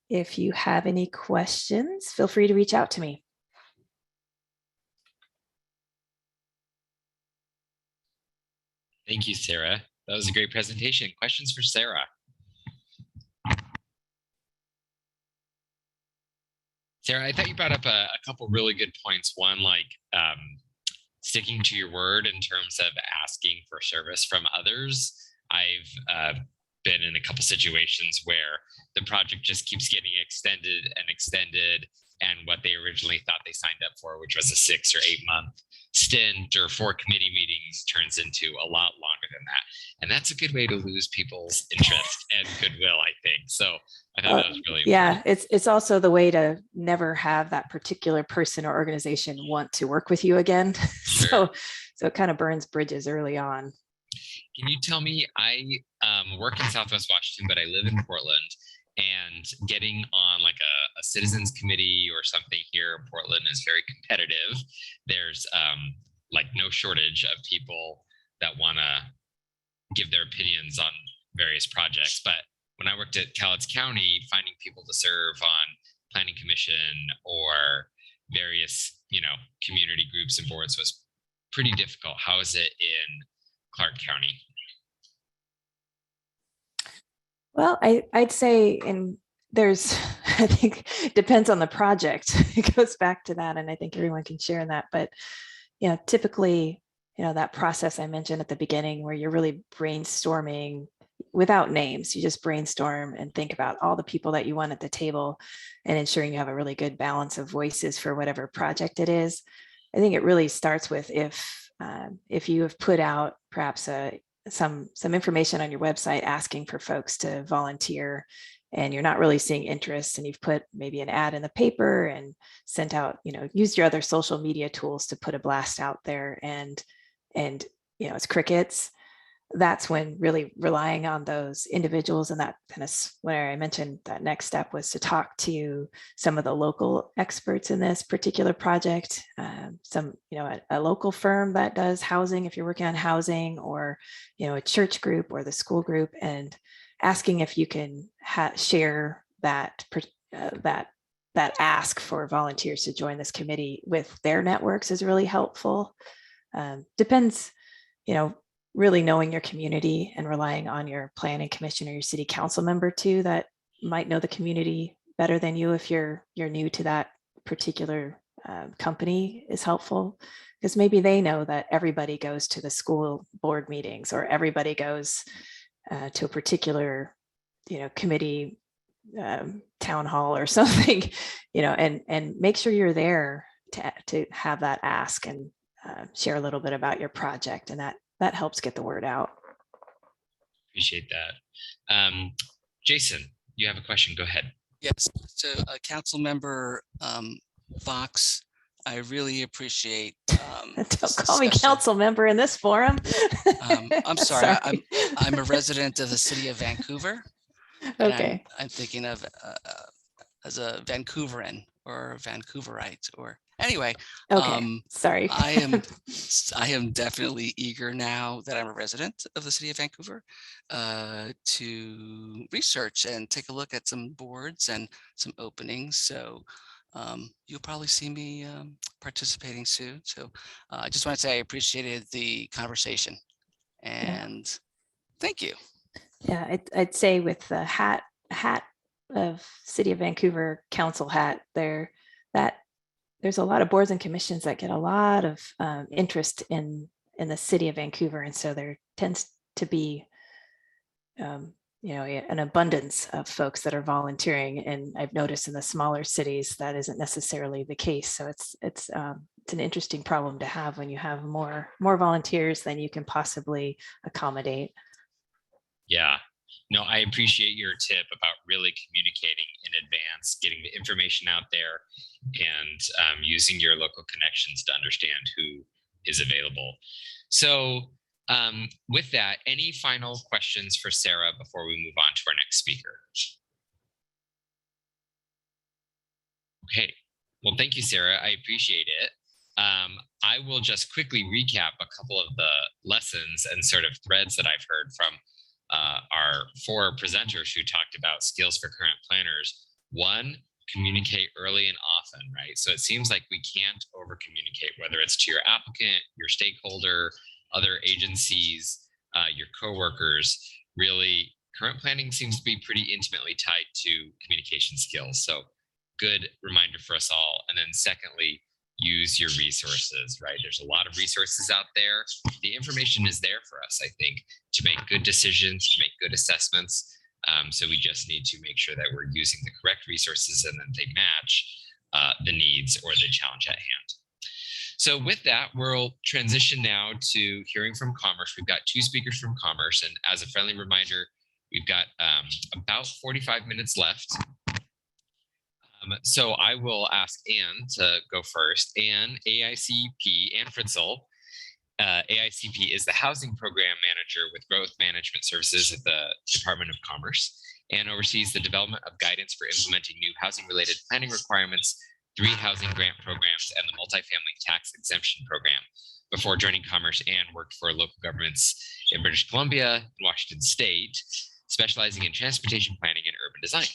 if you have any questions, feel free to reach out to me.
Thank you, Sarah. That was a great presentation. Questions for Sarah? Sarah, I thought you brought up a couple really good points. One, like sticking to your word in terms of asking for service from others. I've been in a couple situations where the project just keeps getting extended and extended, and what they originally thought they signed up for, which was a 6 or 8 month stint or 4 committee meetings, turns into a lot longer than that. And that's a good way to lose people's interest and goodwill, I think. So I thought that was really important.
It's also the way to never have that particular person or organization want to work with you again.
Sure.
So it kind of burns bridges early on.
Can you tell me, I work in Southwest Washington, but I live in Portland, and getting on like a citizens committee or something here in Portland is very competitive. There's like no shortage of people that want to give their opinions on various projects. But when I worked at Cowlitz County, finding people to serve on planning commission or various, community groups and boards was pretty difficult. How is it in Clark County?
Well, I'd say, and there's, I think it depends on the project. It goes back to that, and I think everyone can share in that. But, typically, that process I mentioned at the beginning where you're really brainstorming without names, you just brainstorm and think about all the people that you want at the table and ensuring you have a really good balance of voices for whatever project it is. I think it really starts with if you have put out perhaps some information on your website asking for folks to volunteer, and you're not really seeing interest, and you've put maybe an ad in the paper and sent out, used your other social media tools to put a blast out there, and it's crickets. That's when really relying on those individuals, and that kind of where I mentioned that next step was to talk to some of the local experts in this particular project, a local firm that does housing, if you're working on housing, or a church group or the school group, and asking if you can share that ask for volunteers to join this committee with their networks is really helpful. Depends, really knowing your community and relying on your planning commission or your city council member too, that might know the community better than you if you're new to that particular company is helpful, because maybe they know that everybody goes to the school board meetings, or everybody goes to a particular committee town hall or something, and make sure you're there to have that ask and share a little bit about your project, and that helps get the word out.
Appreciate that. Jason, you have a question. Go ahead.
Yes. So, Council Member Fox, I really appreciate.
Don't call me council member in this forum.
I'm sorry. I'm a resident of the city of Vancouver.
Okay.
I'm thinking of as a Vancouveran or Vancouverite, or anyway.
Okay. Sorry.
I am definitely eager now that I'm a resident of the city of Vancouver to research and take a look at some boards and some openings. So you'll probably see me participating soon. So I just want to say I appreciated the conversation, and thank you.
Yeah, I'd say with the hat of City of Vancouver council hat there, that there's a lot of boards and commissions that get a lot of interest in the City of Vancouver, and so there tends to be an abundance of folks that are volunteering, and I've noticed in the smaller cities that isn't necessarily the case. So it's an interesting problem to have when you have more volunteers than you can possibly accommodate.
Yeah. No, I appreciate your tip about really communicating in advance, getting the information out there, and using your local connections to understand who is available. So with that, any final questions for Sarah before we move on to our next speaker? Okay, well, thank you, Sarah. I appreciate it. I will just quickly recap a couple of the lessons and sort of threads that I've heard from our 4 presenters who talked about skills for current planners. 1, communicate early and often, right? So it seems like we can't over communicate, whether it's to your applicant, your stakeholder, other agencies, your coworkers. Really, current planning seems to be pretty intimately tied to communication skills. So good reminder for us all. And then secondly, use your resources, right? There's a lot of resources out there. The information is there for us, I think, to make good decisions, to make good assessments. So we just need to make sure that we're using the correct resources and that they match the needs or the challenge at hand. So with that, we'll transition now to hearing from Commerce. We've got 2 speakers from Commerce, and as a friendly reminder, we've got about 45 minutes left. So I will ask Anne to go first. Anne, AICP, Anne Fritzel. AICP is the Housing Program Manager with Growth Management Services at the Department of Commerce, and oversees the development of guidance for implementing new housing-related planning requirements, 3 housing grant programs, and the multifamily tax exemption program. Before joining Commerce, Anne worked for local governments in British Columbia and Washington State, specializing in transportation planning and urban design.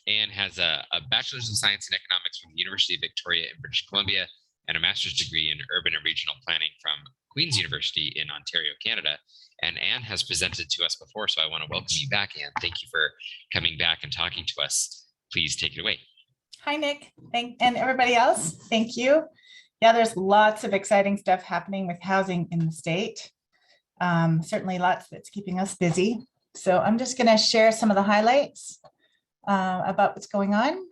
Anne has a Bachelor's of Science in Economics from the University of Victoria in British Columbia and a master's degree in urban and regional planning from Queen's University in Ontario, Canada. And Anne has presented to us before, so I want to welcome you back, Anne. Thank you for coming back and talking to us. Please take it away.
Hi, Nick, and everybody else. Thank you. Yeah, there's lots of exciting stuff happening with housing in the state. Certainly lots that's keeping us busy. So I'm just going to share some of the highlights about what's going on.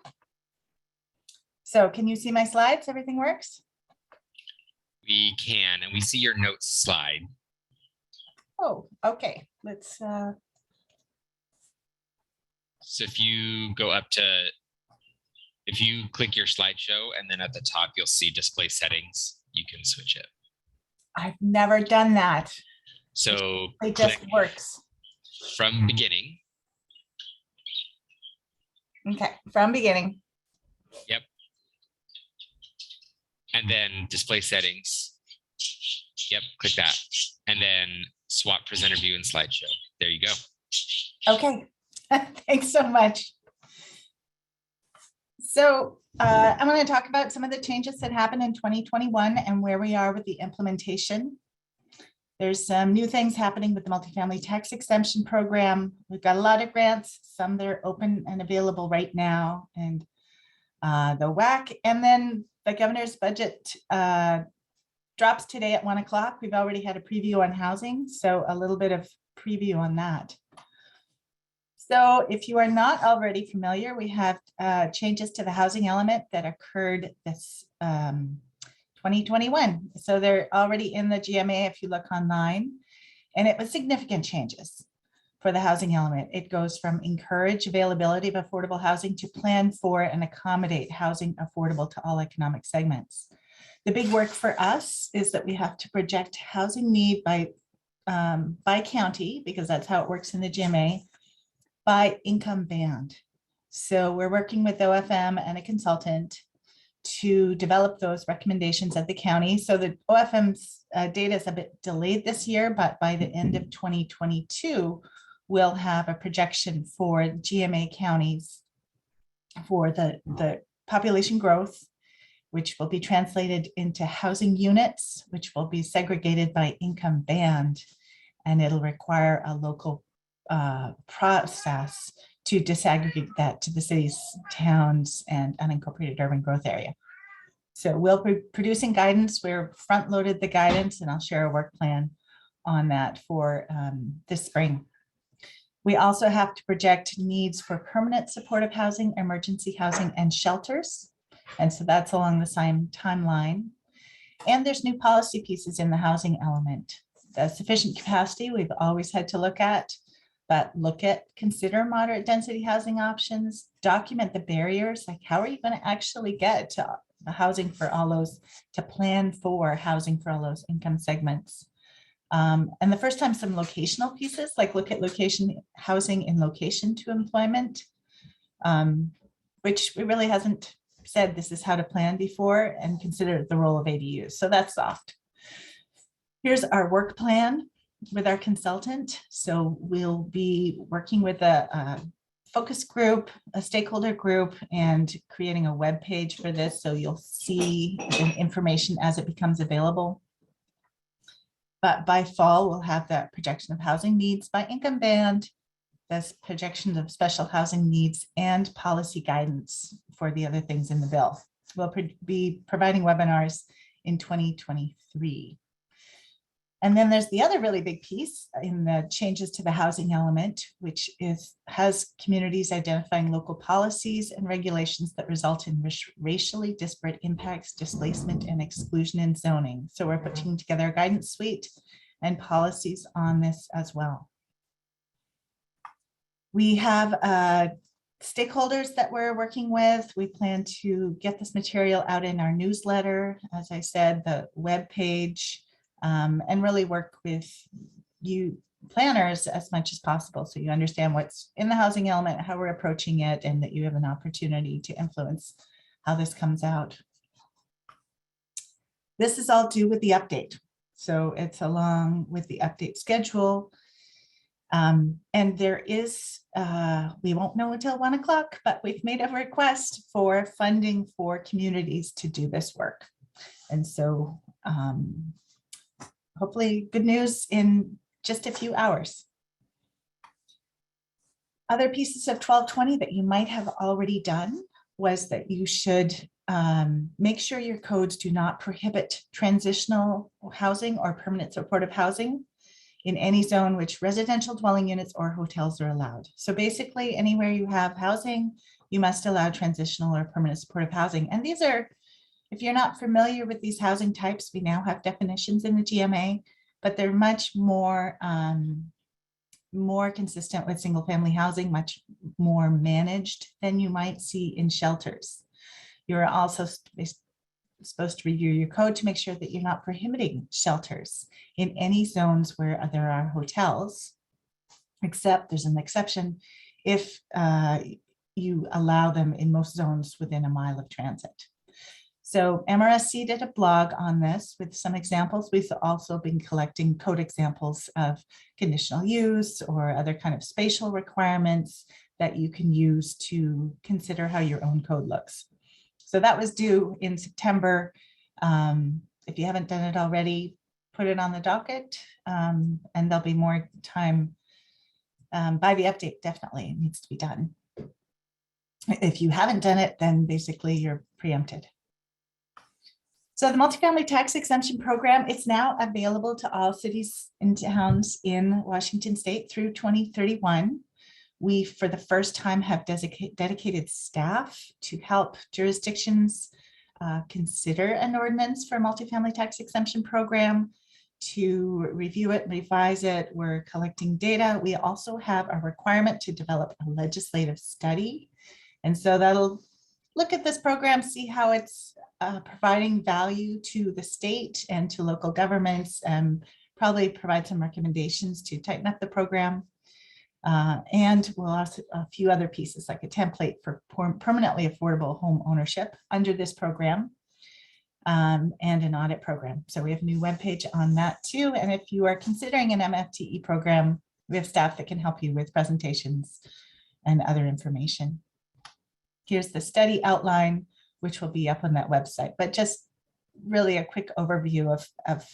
So can you see my slides? Everything works?
We can, and we see your notes slide.
Oh, okay. Let's.
So if you go up to, if you click your slideshow and then at the top, you'll see display settings, you can switch it.
I've never done that.
So
it just works.
From beginning.
Okay, from beginning.
Yep. And then display settings. Yep, click that. And then swap presenter view and slideshow. There you go.
Okay, thanks so much. So I'm going to talk about some of the changes that happened in 2021 and where we are with the implementation. There's some new things happening with the multifamily tax exemption program. We've got a lot of grants, some that are open and available right now, and the WAC. And then the governor's budget drops today at 1 o'clock. We've already had a preview on housing, so a little bit of preview on that. So if you are not already familiar, we have changes to the housing element that occurred this 2021. So they're already in the GMA if you look online, and it was significant changes for the housing element. It goes from encourage availability of affordable housing to plan for and accommodate housing affordable to all economic segments. The big work for us is that we have to project housing need by county, because that's how it works in the GMA, by income band. So we're working with OFM and a consultant to develop those recommendations at the county. So the OFM's data is a bit delayed this year, but by the end of 2022, we'll have a projection for GMA counties for the population growth, which will be translated into housing units, which will be segregated by income band, and it'll require a local process to disaggregate that to the cities, towns, and unincorporated urban growth area. So we'll be producing guidance. We're front-loaded the guidance, and I'll share a work plan on that for this spring. We also have to project needs for permanent supportive housing, emergency housing, and shelters. And so that's along the same timeline. And there's new policy pieces in the housing element. The sufficient capacity we've always had to look at, but consider moderate density housing options, document the barriers, like how are you going to actually get to the housing for all those, to plan for housing for all those income segments. And the first time some locational pieces, like look at location housing in location to employment, which we really hasn't said this is how to plan before, and consider the role of ADUs. So that's soft. Here's our work plan with our consultant. So we'll be working with a focus group, a stakeholder group, and creating a web page for this. So you'll see the information as it becomes available. But by fall, we'll have that projection of housing needs by income band, that's projections of special housing needs, and policy guidance for the other things in the bill. We'll be providing webinars in 2023. And then there's the other really big piece in the changes to the housing element, which has communities identifying local policies and regulations that result in racially disparate impacts, displacement, and exclusion in zoning. So we're putting together a guidance suite and policies on this as well. We have stakeholders that we're working with. We plan to get this material out in our newsletter, as I said, the web page, and really work with you planners as much as possible so you understand what's in the housing element, how we're approaching it, and that you have an opportunity to influence how this comes out. This is all due with the update. So it's along with the update schedule. And there is, we won't know until 1 o'clock, but we've made a request for funding for communities to do this work. And so hopefully good news in just a few hours. Other pieces of 1220 that you might have already done was that you should make sure your codes do not prohibit transitional housing or permanent supportive housing in any zone which residential dwelling units or hotels are allowed. So basically anywhere you have housing, you must allow transitional or permanent supportive housing. And these are, if you're not familiar with these housing types, we now have definitions in the GMA, but they're much more, more consistent with single family housing, much more managed than you might see in shelters. You're also supposed to review your code to make sure that you're not prohibiting shelters in any zones where there are hotels, except there's an exception if you allow them in most zones within a mile of transit. So MRSC did a blog on this with some examples. We've also been collecting code examples of conditional use or other kind of spatial requirements that you can use to consider how your own code looks. So that was due in September. If you haven't done it already, put it on the docket, and there'll be more time by the update. Definitely, it needs to be done. If you haven't done it, then basically you're preempted. So the multifamily tax exemption program, it's now available to all cities and towns in Washington state through 2031. We, for the first time, have dedicated staff to help jurisdictions consider an ordinance for multifamily tax exemption program, to review it, revise it. We're collecting data. We also have a requirement to develop a legislative study. And so that'll look at this program, see how it's providing value to the state and to local governments, and probably provide some recommendations to tighten up the program. And we'll also a few other pieces like a template for permanently affordable home ownership under this program, and an audit program. So we have a new webpage on that too. And if you are considering an MFTE program, we have staff that can help you with presentations and other information. Here's the study outline, which will be up on that website, but just really a quick overview of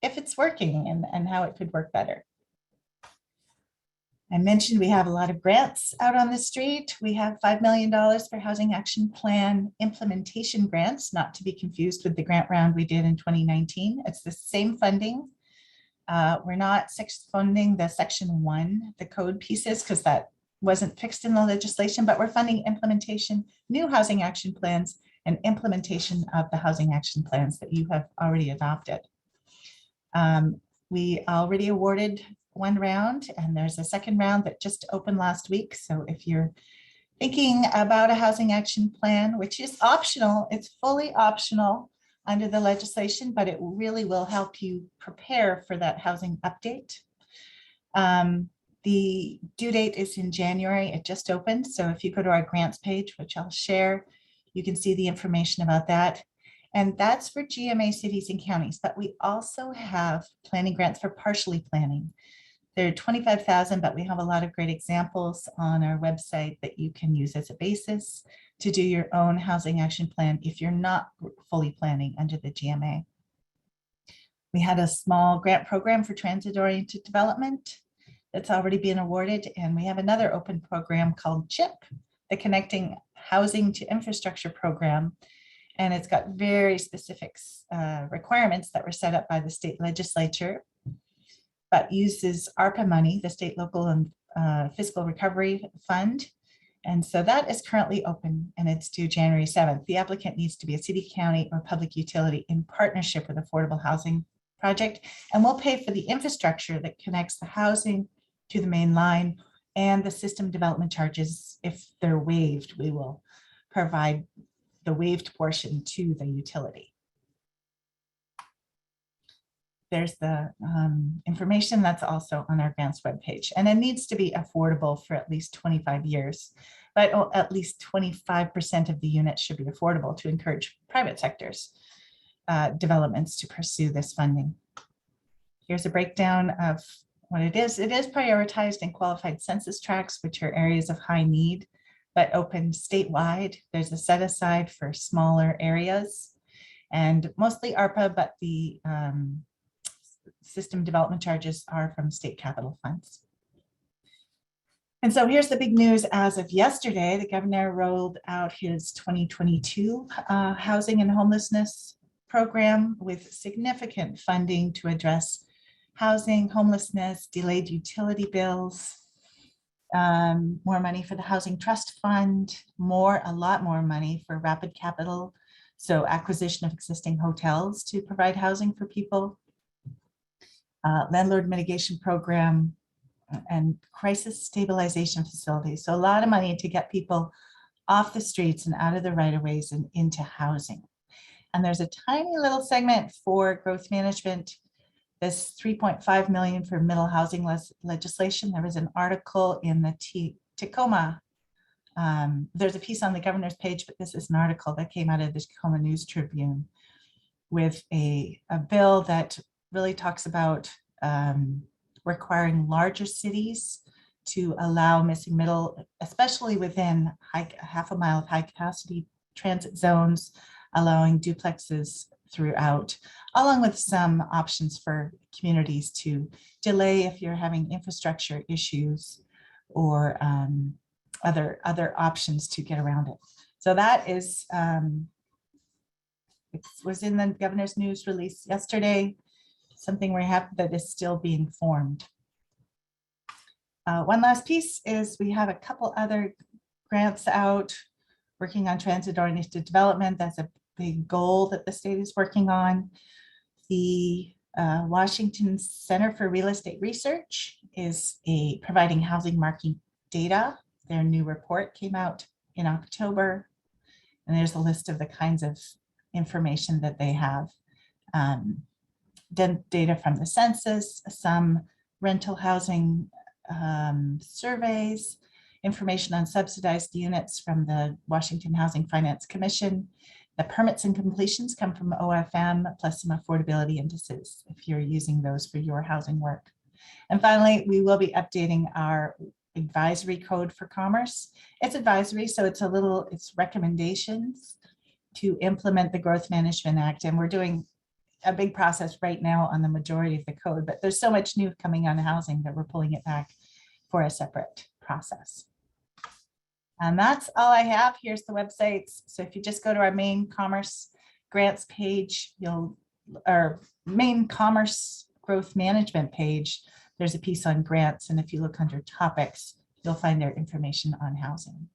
if it's working and how it could work better. I mentioned we have a lot of grants out on the street. We have $5 million for Housing Action Plan implementation grants, not to be confused with the grant round we did in 2019. It's the same funding We're not funding the section 1, the code pieces, because that wasn't fixed in the legislation, but we're funding implementation, new housing action plans, and implementation of the housing action plans that you have already adopted. We already awarded 1 round, and there's a 2nd round that just opened last week. So if you're thinking about a housing action plan, which is optional, it's fully optional under the legislation, but it really will help you prepare for that housing update. The due date is in January. It just opened. So if you go to our grants page, which I'll share, you can see the information about that. And that's for GMA cities and counties, but we also have planning grants for partially planning. They're 25,000, but we have a lot of great examples on our website that you can use as a basis to do your own housing action plan if you're not fully planning under the GMA. We had a small grant program for transit-oriented development that's already been awarded, and we have another open program called CHIP, the Connecting Housing to Infrastructure Program, and it's got very specific requirements that were set up by the state legislature, but uses ARPA money, the State, Local, and Fiscal Recovery Fund. And so that is currently open, and it's due January 7th. The applicant needs to be a city, county, or public utility in partnership with Affordable Housing Project, and we'll pay for the infrastructure that connects the housing to the main line and the system development charges. If they're waived, we will provide the waived portion to the utility. There's the information that's also on our grants webpage, and it needs to be affordable for at least 25 years, but at least 25% of the units should be affordable to encourage private sectors developments to pursue this funding. Here's a breakdown of what it is. It is prioritized in qualified census tracts, which are areas of high need, but open statewide. There's a set aside for smaller areas and mostly ARPA, but the system development charges are from state capital funds. And so here's the big news. As of yesterday, the governor rolled out his 2022 housing and homelessness program with significant funding to address housing, homelessness, delayed utility bills, more money for the Housing Trust Fund, a lot more money for rapid capital, so acquisition of existing hotels to provide housing for people, landlord mitigation program, and crisis stabilization facilities. So a lot of money to get people off the streets and out of the right-of-ways and into housing. And there's a tiny little segment for growth management. This $3.5 million for middle housing legislation. There was an article in the Tacoma. There's a piece on the governor's page, but this is an article that came out of the Tacoma News Tribune with a bill that really talks about requiring larger cities to allow missing middle, especially within half a mile of high capacity transit zones, allowing duplexes throughout, along with some options for communities to delay if you're having infrastructure issues or other options to get around it. So that is, it was in the governor's news release yesterday, something we're happy that is still being formed. One last piece is we have a couple other grants out working on transit-oriented development. That's a big goal that the state is working on. The Washington Center for Real Estate Research is providing housing market data. Their new report came out in October, and there's a list of the kinds of information that they have. Data from the census, some rental housing surveys, information on subsidized units from the Washington Housing Finance Commission. The permits and completions come from OFM, plus some affordability indices if you're using those for your housing work. And finally, we will be updating our advisory code for commerce. It's advisory, so it's recommendations to implement the Growth Management Act. And we're doing a big process right now on the majority of the code, but there's so much new coming on housing that we're pulling it back for a separate process. And that's all I have. Here's the websites. So if you just go to our main commerce grants page, our main commerce growth management page, there's a piece on grants. And if you look under topics, you'll find their information on housing.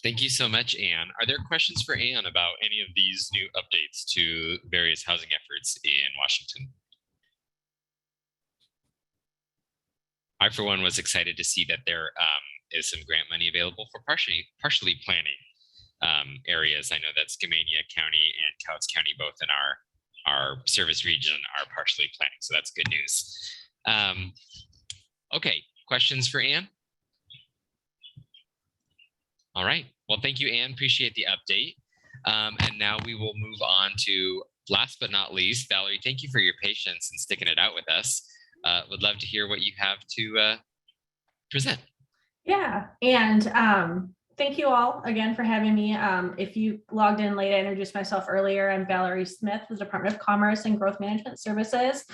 Thank you so much, Anne. Are there questions for Anne about any of these new updates to various housing efforts in Washington? I, for one, was excited to see that there is some grant money available for partially planning areas. I know that Skamania County and Cowlitz County, both in our service region, are partially planning, so that's good news. Okay, questions for Anne? All right, well, thank you, Anne, appreciate the update. And now we will move on to, last but not least, Valerie, thank you for your patience and sticking it out with us. Would love to hear what you have to present.
Yeah, and thank you all again for having me. If you logged in late, I introduced myself earlier. I'm Valerie Smith with the Department of Commerce and Growth Management Services.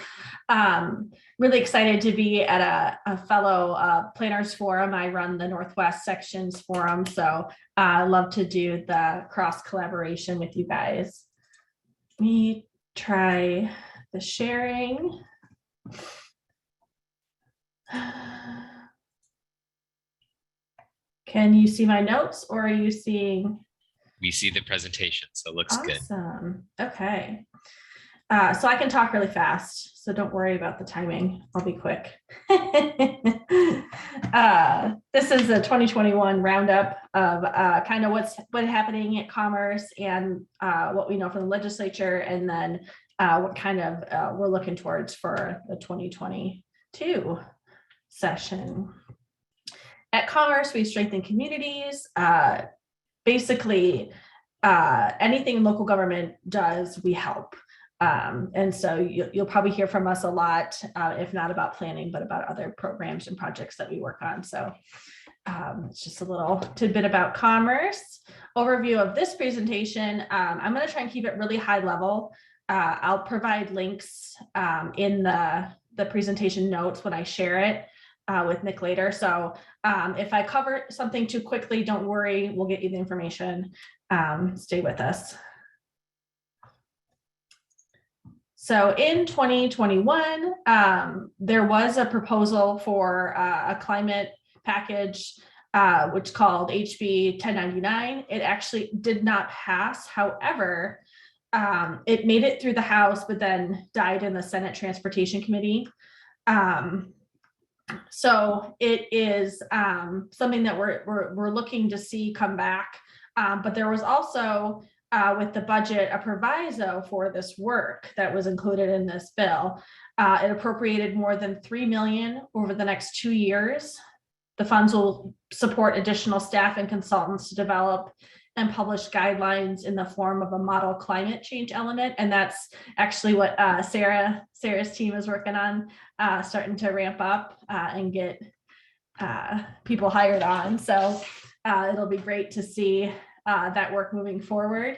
Really excited to be at a fellow planners forum. I run the Northwest Sections Forum, so I love to do the cross collaboration with you guys. Let me try the sharing. Can you see my notes, or are you seeing?
We see the presentation, so it looks good.
Awesome. Okay. So I can talk really fast, so don't worry about the timing. I'll be quick. This is a 2021 roundup of kind of what's happening at Commerce and what we know from the legislature, and then what kind of we're looking towards for the 2022 session. At Commerce, we strengthen communities. Basically, anything local government does, we help. And so you'll probably hear from us a lot, if not about planning, but about other programs and projects that we work on. So it's just a little tidbit about Commerce. Overview of this presentation. I'm going to try and keep it really high level. I'll provide links in the presentation notes when I share it with Nick later. So if I cover something too quickly, don't worry, we'll get you the information. Stay with us. So in 2021, there was a proposal for a climate package, which called HB 1099. It actually did not pass. However, it made it through the House, but then died in the Senate Transportation Committee. So it is something that we're looking to see come back. But there was also with the budget a proviso for this work that was included in this bill. It appropriated more than $3 million over the next 2 years. The funds will support additional staff and consultants to develop and publish guidelines in the form of a model climate change element. And that's actually what Sarah's team is working on, starting to ramp up and get people hired on. So it'll be great to see that work moving forward.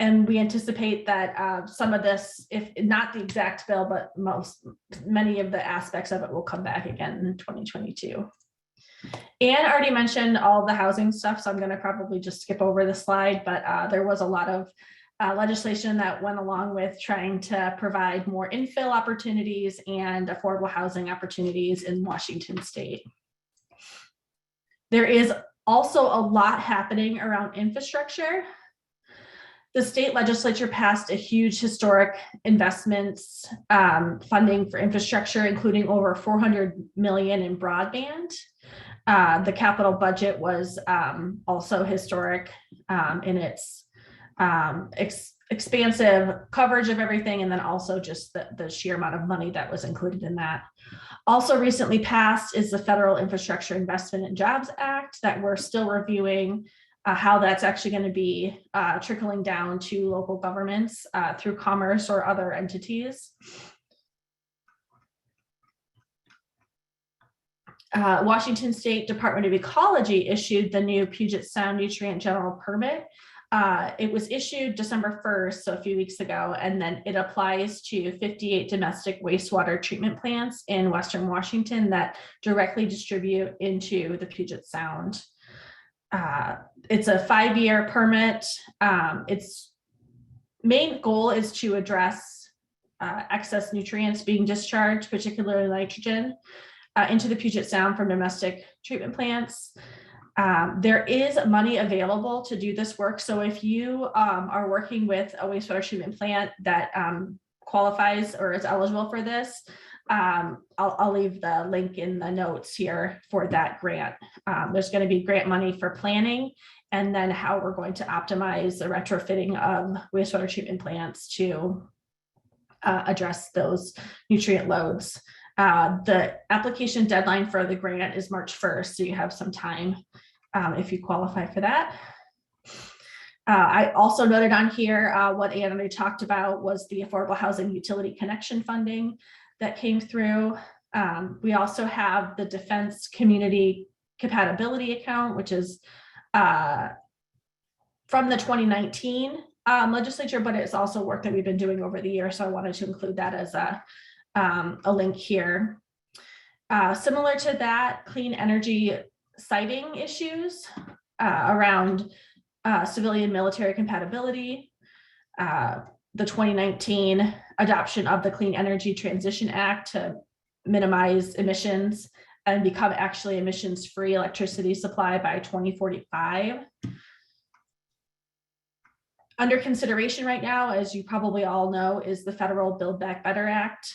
And we anticipate that some of this, if not the exact bill, but many of the aspects of it will come back again in 2022. Anne already mentioned all the housing stuff, so I'm going to probably just skip over the slide, but there was a lot of legislation that went along with trying to provide more infill opportunities and affordable housing opportunities in Washington state. There is also a lot happening around infrastructure. The state legislature passed a huge historic investments funding for infrastructure, including over $400 million in broadband. The capital budget was also historic in its expansive coverage of everything, and then also just the sheer amount of money that was included in that. Also recently passed is the Federal Infrastructure Investment and Jobs Act that we're still reviewing how that's actually going to be trickling down to local governments through Commerce or other entities. Washington State Department of Ecology issued the new Puget Sound Nutrient General Permit. It was issued December 1st, so a few weeks ago, and then it applies to 58 domestic wastewater treatment plants in Western Washington that directly distribute into the Puget Sound. It's a 5-year permit. Its main goal is to address excess nutrients being discharged, particularly nitrogen, into the Puget Sound from domestic treatment plants. There is money available to do this work. So if you are working with a wastewater treatment plant that qualifies or is eligible for this, I'll leave the link in the notes here for that grant. There's going to be grant money for planning, and then how we're going to optimize the retrofitting of wastewater treatment plants to address those nutrient loads. The application deadline for the grant is March 1st, so you have some time if you qualify for that. I also noted on here what Ann and I talked about was the Affordable Housing Utility Connection funding that came through. We also have the Defense Community Compatibility Account, which is from the 2019 legislature, but it's also work that we've been doing over the year. So I wanted to include that as a link here. Similar to that, clean energy siting issues around civilian military compatibility, the 2019 adoption of the Clean Energy Transition Act to minimize emissions and become actually emissions-free electricity supply by 2045. Under consideration right now, as you probably all know, is the federal Build Back Better Act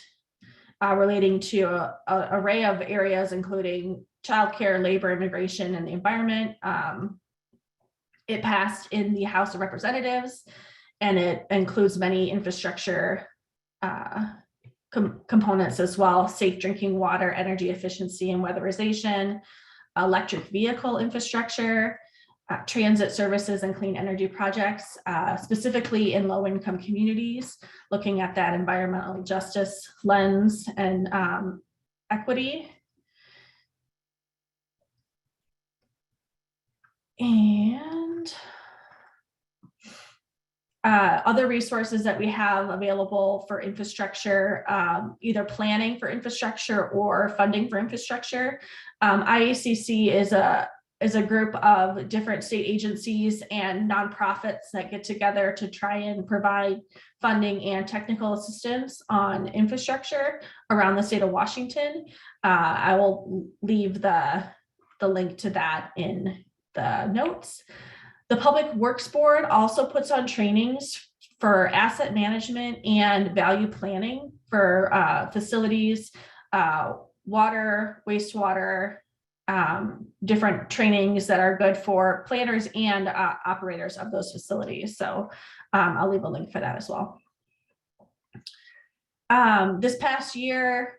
relating to an array of areas, including childcare, labor, immigration, and the environment. It passed in the House of Representatives, and it includes many infrastructure components as well: safe drinking water, energy efficiency and weatherization, electric vehicle infrastructure, transit services, and clean energy projects, specifically in low-income communities, looking at that environmental justice lens and equity. And other resources that we have available for infrastructure, either planning for infrastructure or funding for infrastructure. IACC is a group of different state agencies and nonprofits that get together to try and provide funding and technical assistance on infrastructure around the state of Washington. I will leave the link to that in the notes. The Public Works Board also puts on trainings for asset management and value planning for facilities, water, wastewater, different trainings that are good for planners and operators of those facilities. So I'll leave a link for that as well. This past year,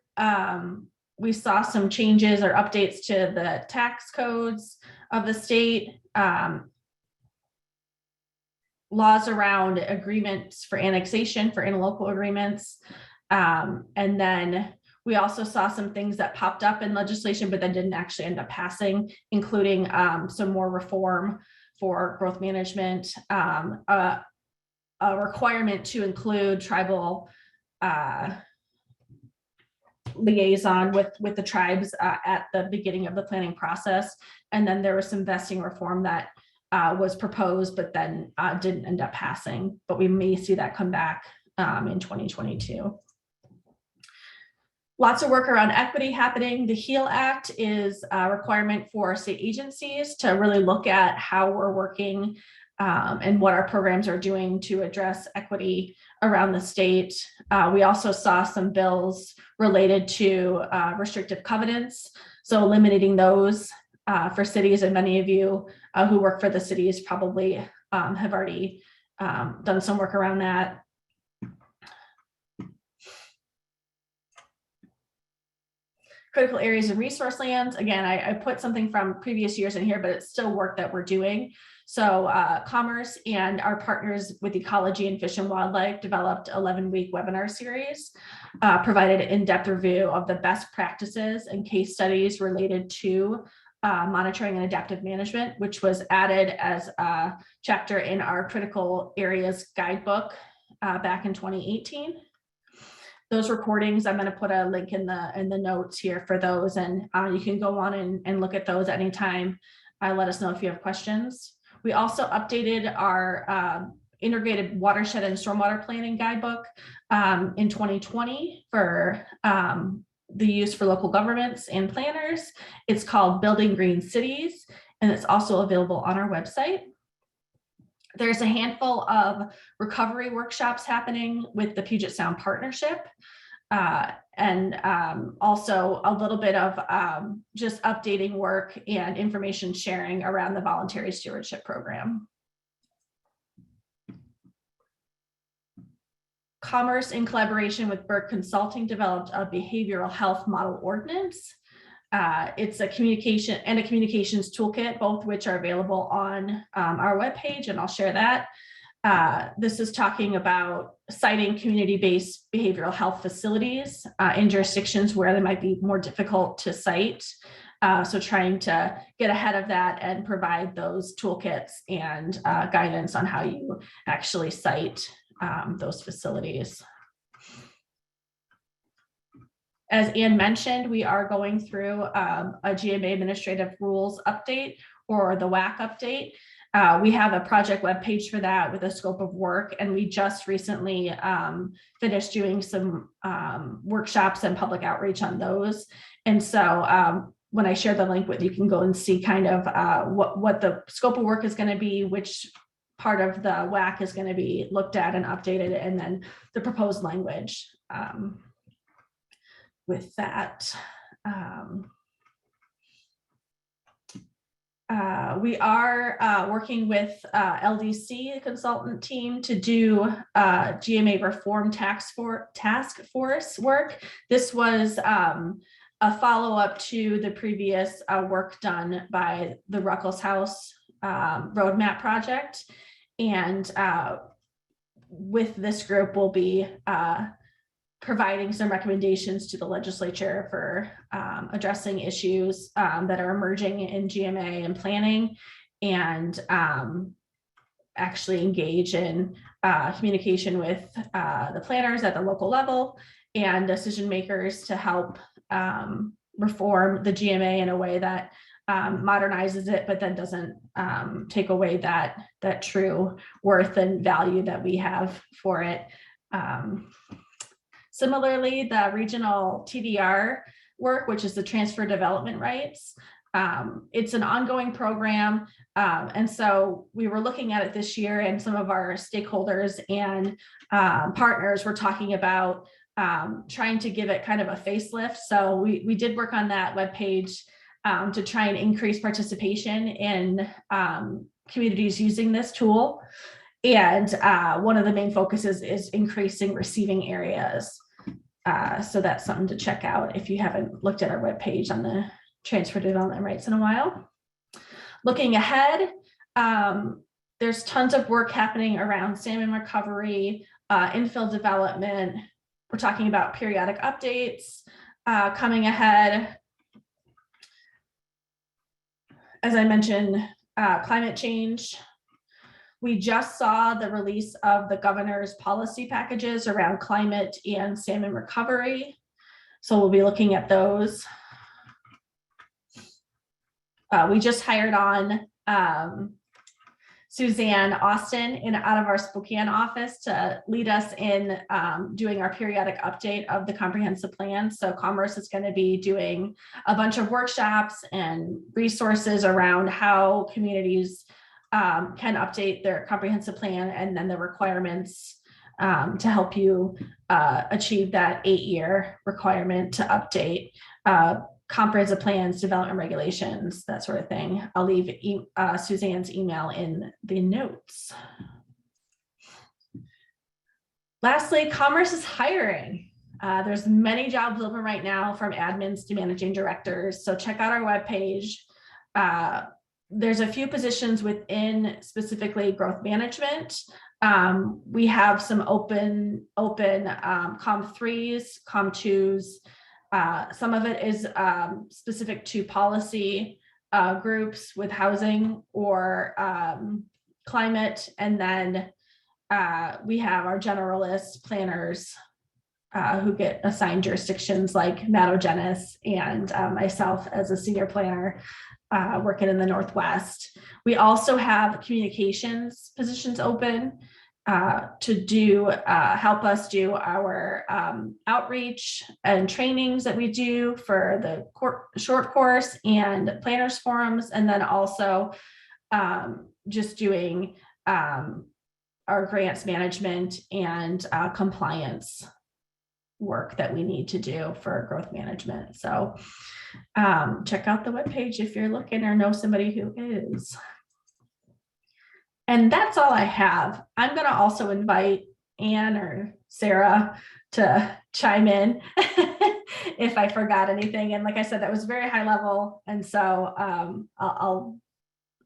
we saw some changes or updates to the tax codes of the state, laws around agreements for annexation for interlocal agreements. And then we also saw some things that popped up in legislation, but then didn't actually end up passing, including some more reform for growth management, a requirement to include tribal liaison with the tribes at the beginning of the planning process. And then there was some vesting reform that was proposed, but then didn't end up passing, but we may see that come back in 2022. Lots of work around equity happening. The HEAL Act is a requirement for state agencies to really look at how we're working and what our programs are doing to address equity around the state. We also saw some bills related to restrictive covenants, so eliminating those for cities, and many of you who work for the cities probably have already done some work around that. Critical areas and resource lands. Again, I put something from previous years in here, but it's still work that we're doing. So Commerce and our partners with Ecology and Fish and Wildlife developed 11-week webinar series, provided an in-depth review of the best practices and case studies related to monitoring and adaptive management, which was added as a chapter in our critical areas guidebook back in 2018. Those recordings, I'm going to put a link in the notes here for those, and you can go on and look at those anytime let us know if you have questions. We also updated our integrated watershed and stormwater planning guidebook in 2020 for the use for local governments and planners. It's called Building Green Cities, and it's also available on our website. There's a handful of recovery workshops happening with the Puget Sound Partnership, and also a little bit of just updating work and information sharing around the voluntary stewardship program. Commerce, in collaboration with Burke Consulting, developed a behavioral health model ordinance. It's a communication and a communications toolkit, both which are available on our webpage, and I'll share that. This is talking about citing community-based behavioral health facilities in jurisdictions where they might be more difficult to cite. So trying to get ahead of that and provide those toolkits and guidance on how you actually cite those facilities. As Ann mentioned, we are going through a GMA administrative rules update, or the WAC update. We have a project webpage for that with a scope of work, and we just recently finished doing some workshops and public outreach on those. And so when I share the link with you, can go and see kind of what the scope of work is going to be, which part of the WAC is going to be looked at and updated, and then the proposed language with that. We are working with LDC, a consultant team, to do GMA reform task force work. This was a follow-up to the previous work done by the Ruckels House roadmap project. And with this group, we'll be providing some recommendations to the legislature for addressing issues that are emerging in GMA and planning, and actually engage in communication with the planners at the local level and decision makers to help reform the GMA in a way that modernizes it, but then doesn't take away that true worth and value that we have for it. Similarly, the regional TDR work, which is the transfer development rights, it's an ongoing program. And so we were looking at it this year, and some of our stakeholders and partners were talking about trying to give it kind of a facelift. So we did work on that webpage to try and increase participation in communities using this tool. And one of the main focuses is increasing receiving areas. So that's something to check out if you haven't looked at our webpage on the transfer development rights in a while. Looking ahead, there's tons of work happening around salmon recovery, infill development. We're talking about periodic updates coming ahead. As I mentioned, climate change. We just saw the release of the governor's policy packages around climate and salmon recovery. So we'll be looking at those. We just hired on Suzanne Austin out of our Spokane office to lead us in doing our periodic update of the comprehensive plan. So Commerce is going to be doing a bunch of workshops and resources around how communities can update their comprehensive plan, and then the requirements to help you achieve that 8-year requirement to update comprehensive plans, development regulations, that sort of thing. I'll leave Suzanne's email in the notes. Lastly, Commerce is hiring. There's many jobs open right now, from admins to managing directors. So check out our webpage. There's a few positions within specifically growth management. We have some open COM 3s, COM 2s. Some of it is specific to policy groups with housing or climate. And then we have our generalist planners who get assigned jurisdictions like Matt O'Genis and myself as a senior planner working in the Northwest. We also have communications positions open to do help us do our outreach and trainings that we do for the short course and planners forums, and then also just doing our grants management and compliance work that we need to do for growth management. So check out the webpage if you're looking or know somebody who is. And that's all I have. I'm going to also invite Anne or Sarah to chime in if I forgot anything. And like I said, that was very high level. And so I'll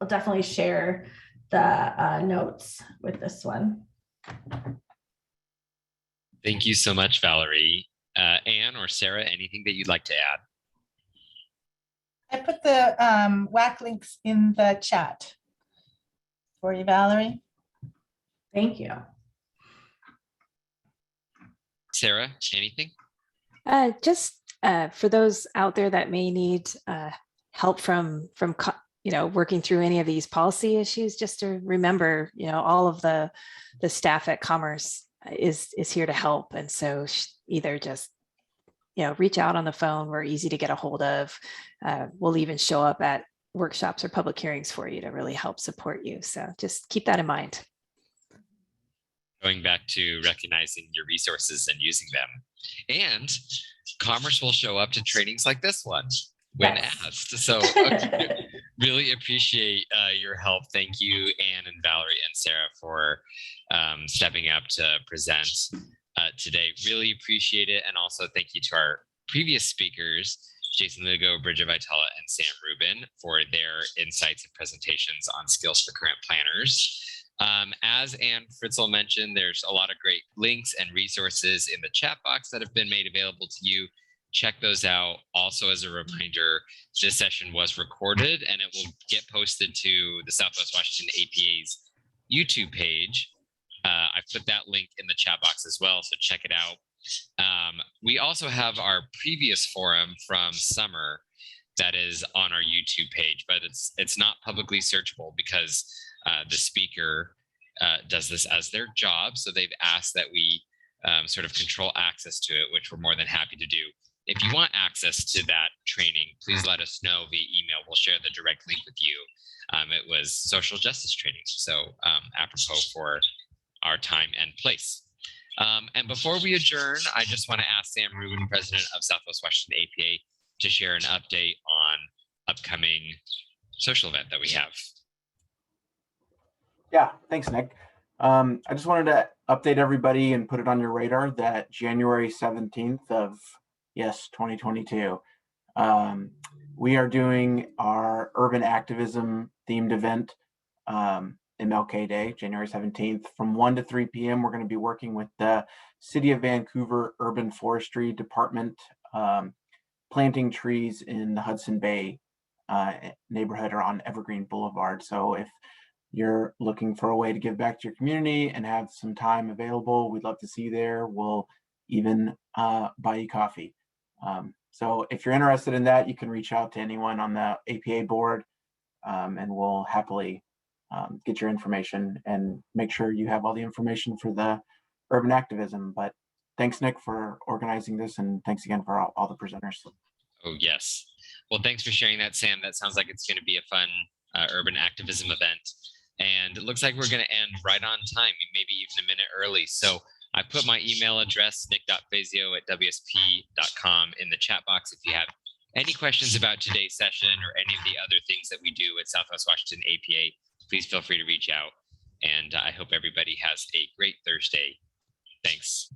definitely share the notes with this one.
Thank you so much, Valerie. Anne or Sarah, anything that you'd like to add?
I put the WAC links in the chat for you, Valerie.
Thank you.
Sarah, anything?
Just for those out there that may need help from working through any of these policy issues, just to remember, all of the staff at Commerce is here to help. And so either just, reach out on the phone. We're easy to get a hold of. We'll even show up at workshops or public hearings for you to really help support you. So just keep that in mind.
Going back to recognizing your resources and using them. And Commerce will show up to trainings like this one when asked. So really appreciate your help. Thank you, Anne and Valerie and Sarah, for stepping up to present today. Really appreciate it. And also thank you to our previous speakers, Jason Lugo, Bridget Vitala, and Sam Rubin, for their insights and presentations on skills for current planners. As Anne Fritzl mentioned, there's a lot of great links and resources in the chat box that have been made available to you. Check those out. Also, as a reminder, this session was recorded and it will get posted to the Southwest Washington APA's YouTube page. I put that link in the chat box as well, so check it out. We also have our previous forum from summer that is on our YouTube page, but it's not publicly searchable because the speaker does this as their job. So they've asked that we sort of control access to it, which we're more than happy to do. If you want access to that training, please let us know via email. We'll share the direct link with you. It was social justice training, so apropos for our time and place. And before we adjourn, I just want to ask Sam Rubin, president of Southwest Washington APA, to share an update on upcoming social event that we have.
Yeah, thanks, Nick. I just wanted to update everybody and put it on your radar that January 17th of 2022, we are doing our urban activism themed event, MLK Day, January 17th, from 1 to 3 p.m. We're going to be working with the City of Vancouver Urban Forestry Department, planting trees in the Hudson Bay neighborhood or on Evergreen Boulevard. So if you're looking for a way to give back to your community and have some time available, we'd love to see you there. We'll even buy you coffee. So if you're interested in that, you can reach out to anyone on the APA board, and we'll happily get your information and make sure you have all the information for the urban activism. But thanks, Nick, for organizing this, and thanks again for all the presenters.
Oh, yes. Well, thanks for sharing that, Sam. That sounds like it's going to be a fun urban activism event. And it looks like we're going to end right on time, maybe even a minute early. So I put my email address, nick.fazio@wsp.com, in the chat box. If you have any questions about today's session or any of the other things that we do at Southwest Washington APA, please feel free to reach out. And I hope everybody has a great Thursday. Thanks.